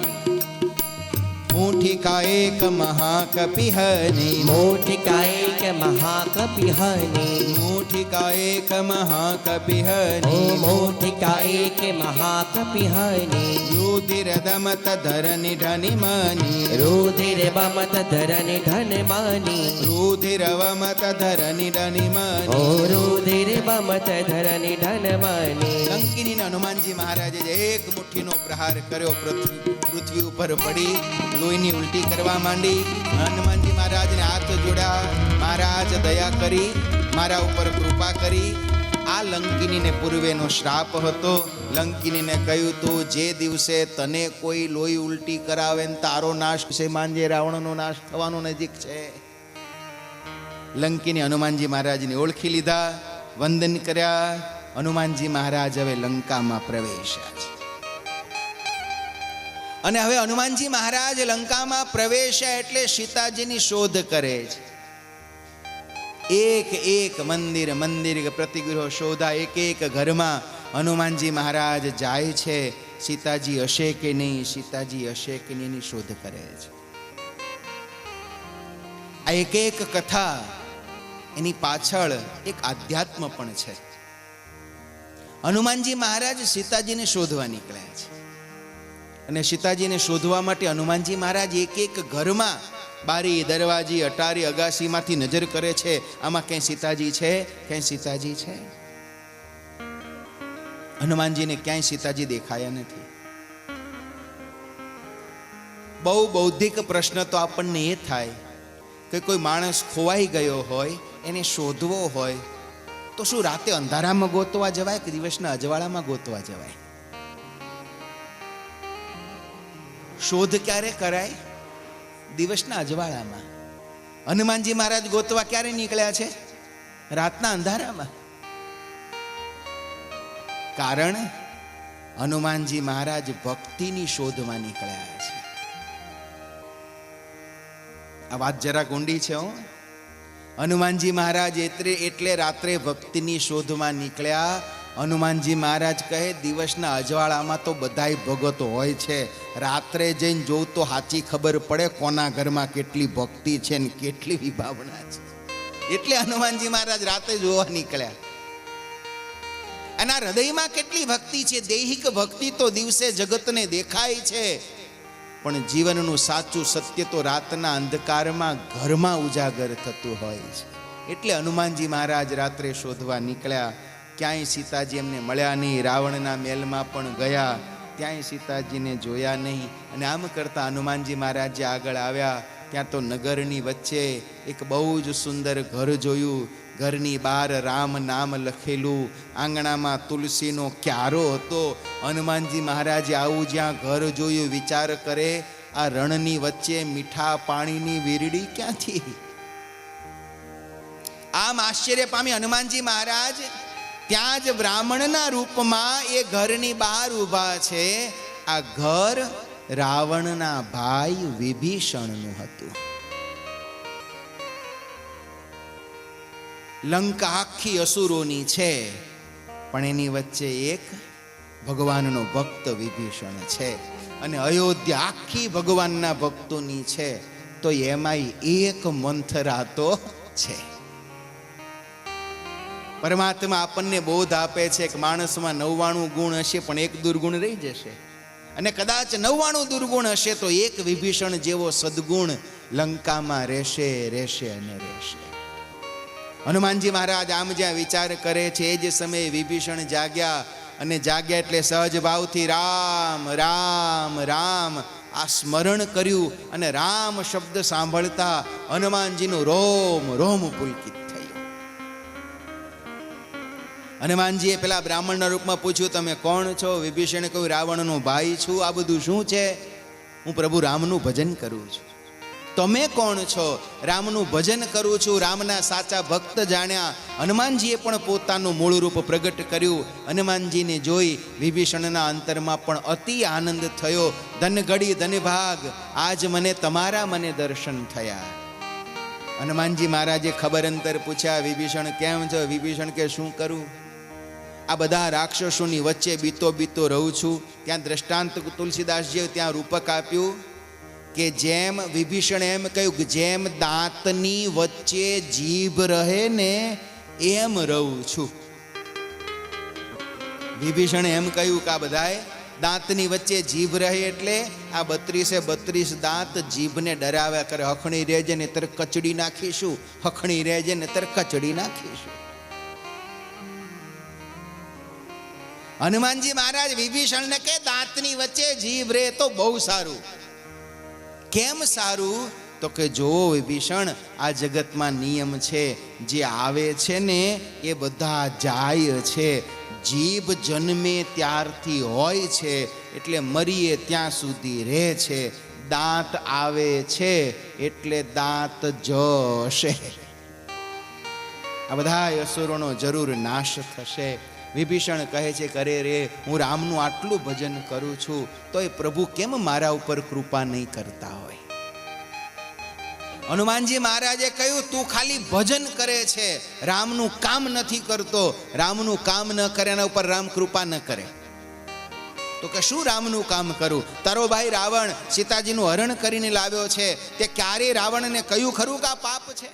मुठिका एक महाकपिहनि, मुठिका एक महाकपिहनि, मुठिका एक महाकपिहनि, मुठिका एक महाकपिहनि, रुधिर दमत धरनि धनि मनि, रुधिर बमत धरनि धन मनि, रुधिर वमत धरनि धनि मनि, ओ रुधिर बमत धरनि धन मनि. લંકિની હનુમાનજી મહારાજે એક મુઠ્ઠીનો પ્રહાર કર્યો, પૃથ્વી ઉપર પડી લોહીની ઉલટી કરવા માંડી. હનુમાનજી મહારાજને હાથ જોડ્યા, મહારાજ દયા કરી, મારા ઉપર કૃપા કરી. આ લંકિનીને પૂર્વેનો શ્રાપ હતો. લંકિનીને કહ્યું તું જે દિવસે તને કોઈ લોહી ઉલટી કરાવે ને તારો નાશ છે, માંજે રાવણનો નાશ થવાનો નજીક છે. લંકિની હનુમાનજી મહારાજને ઓળખી લીધા, વંદન કર્યા. હનુમાનજી મહારાજ હવે લંકામાં પ્રવેશ્યા છે. અને હવે હનુમાનજી મહારાજ લંકામાં પ્રવેશ્યા એટલે સીતાજીની શોધ કરે છે. એક એક મંદિર મંદિર પ્રતિગૃહ શોધા, એક એક ઘરમાં હનુમાનજી મહારાજ જાય છે. સીતાજી હશે કે નહીં, સીતાજી હશે કે નહીં એની શોધ કરે છે. આ એક એક કથા એની પાછળ એક આધ્યાત્મ પણ છે. હનુમાનજી મહારાજ સીતાજીને શોધવા નીકળ્યા છે. અને સીતાજીને શોધવા માટે હનુમાનજી મહારાજ એક એક ઘરમાં બારી દરવાજી અટારી અગાસીમાંથી નજર કરે છે, આમાં ક્યાંય સીતાજી છે? ક્યાંય સીતાજી છે? હનુમાનજીને ક્યાંય સીતાજી દેખાયા નથી. બહુ બૌદ્ધિક પ્રશ્ન તો આપણને એ થાય કે કોઈ માણસ ખોવાઈ ગયો હોય, એને શોધવો હોય તો શું રાતે અંધારામાં ગોતવા જવાય કે દિવસના અજવાળામાં ગોતવા જવાય? શોધ ક્યારે કરાય? દિવસના અજવાળામાં. હનુમાનજી મહારાજ ગોતવા ક્યારે નીકળ્યા છે? રાતના અંધારામાં. કારણ હનુમાનજી મહારાજ ભક્તિની શોધમાં નીકળ્યા છે. આ વાત જરા ઊંડી છે. હનુમાનજી મહારાજ એટલે રાત્રે ભક્તિની શોધમાં નીકળ્યા. હનુમાનજી મહારાજ કહે દિવસના અજવાળામાં તો બધાય ભગતો હોય છે, રાત્રે જઈને જોઉં તો સાચી ખબર પડે કોના ઘરમાં કેટલી ભક્તિ છે ને કેટલી વિભાવના છે. એટલે હનુમાનજી મહારાજ રાતે જોવા નીકળ્યા. અને આ હૃદયમાં કેટલી ભક્તિ છે. દૈહિક ભક્તિ તો દિવસે જગતને દેખાય છે, પણ જીવનનું સાચું સત્ય તો રાતના અંધકારમાં ઘરમાં ઉજાગર થતું હોય છે. એટલે હનુમાનજી મહારાજ રાત્રે શોધવા નીકળ્યા. ક્યાંય સીતાજી એમને મળ્યા નહીં. રાવણના મહેલમાં પણ ગયા, ત્યાંય સીતાજીને જોયા નહીં. અને આમ કરતા હનુમાનજી મહારાજ જે આગળ આવ્યા ત્યાં તો નગરની વચ્ચે એક બહુ જ સુંદર ઘર જોયું. ઘરની બહાર રામ નામ લખેલું, આંગણામાં તુલસીનો ક્યારો હતો. હનુમાનજી મહારાજે આવું જ્યાં ઘર જોયું, વિચાર કરે આ રણની વચ્ચે મીઠા પાણીની વીરડી ક્યાંથી? આમ આશ્ચર્ય પામી હનુમાનજી મહારાજ ત્યાં જ બ્રાહ્મણના રૂપમાં એ ઘરની બહાર ઊભા છે. આ ઘર રાવણના ભાઈ વિભીષણનું હતું. લંકા આખી અસુરોની છે, પણ એની વચ્ચે એક ભગવાનનો ભક્ત વિભીષણ છે. અને અયોધ્યા આખી ભગવાનના ભક્તોની છે, તો એમાંય એક મંથરા તો છે. પરમાત્મા આપણને બોધ આપે છે કે માણસમાં 99 ગુણ હશે પણ એક દુર્ગુણ રહી જશે, અને કદાચ 99 દુર્ગુણ હશે તો એક વિભીષણ જેવો સદગુણ લંકામાં રહેશે અને રહેશે. હનુમાનજી મહારાજ આમ જ્યાં વિચાર કરે છે એ જ સમયે વિભીષણ જાગ્યા. અને જાગ્યા એટલે સહજ ભાવથી રામ રામ રામ આ સ્મરણ કર્યું. અને રામ શબ્દ સાંભળતા હનુમાનજીનું રોમ રોમ પુલકિત થયું. હનુમાનજીએ પેલા બ્રાહ્મણના રૂપમાં પૂછ્યું, તમે કોણ છો? વિભીષણે કહ્યું, રાવણનો ભાઈ છું. આ બધું શું છે? હું પ્રભુ રામનું ભજન કરું છું. તમે કોણ છો? રામનું ભજન કરું છું. રામના સાચા ભક્ત જાણ્યા. હનુમાનજીએ પણ પોતાનું મૂળ રૂપ પ્રગટ કર્યું. હનુમાનજીને જોઈ વિભીષણના અંતરમાં પણ અતિ આનંદ થયો. ધન ઘડી ધન ભાગ, આજ મને તમારા મને દર્શન થયા. હનુમાનજી મહારાજે ખબર અંતર પૂછ્યા, વિભીષણ કેમ છો? વિભીષણ કે શું કરું, આ બધા રાક્ષસોની વચ્ચે બીતો રહું છું. ત્યાં દ્રષ્ટાંત તુલસીદાસજીએ ત્યાં રૂપક આપ્યું કે જેમ વિભીષણ એમ કહ્યું કે જેમ દાંતની વચ્ચે જીભ રહે ને એમ રહું છું. વિભીષણે એમ કહ્યું કે આ બધાય દાંતની વચ્ચે જીભ રહે એટલે આ 32 દાંત જીભને ડરાવ્યા કરે. હખણી રહેજે ને તર કચડી નાખીશું, હખણી રહેજે ને તર કચડી નાખીશું. હનુમાનજી મહારાજ વિભીષણને કે દાંતની વચ્ચે જીભ રહે તો બહુ સારું. કેમ સારું? તો કે જો વિભીષણ, આ જગતમાં નિયમ છે, જે આવે છે ને એ બધા જાય છે. જીભ જન્મે ત્યારથી હોય છે એટલે મરીએ ત્યાં સુધી રહે છે. દાંત આવે છે એટલે દાંત જશે. આ બધા અસુરોનો જરૂર નાશ થશે. વિભીષણ કહે છે કે અરે રે, હું રામનું આટલું ભજન કરું છું તો એ પ્રભુ કેમ મારા ઉપર કૃપા નહીં કરતા હોય? હનુમાનજી મહારાજે કહ્યું, તું ખાલી ભજન કરે છે, રામનું કામ નથી કરતો. રામનું કામ ન કરે એના ઉપર રામ કૃપા ન કરે. તો કે શું રામનું કામ કરું? તારો ભાઈ રાવણ સીતાજીનું હરણ કરીને લાવ્યો છે, તે ક્યારે રાવણને કહ્યું ખરું કે આ પાપ છે?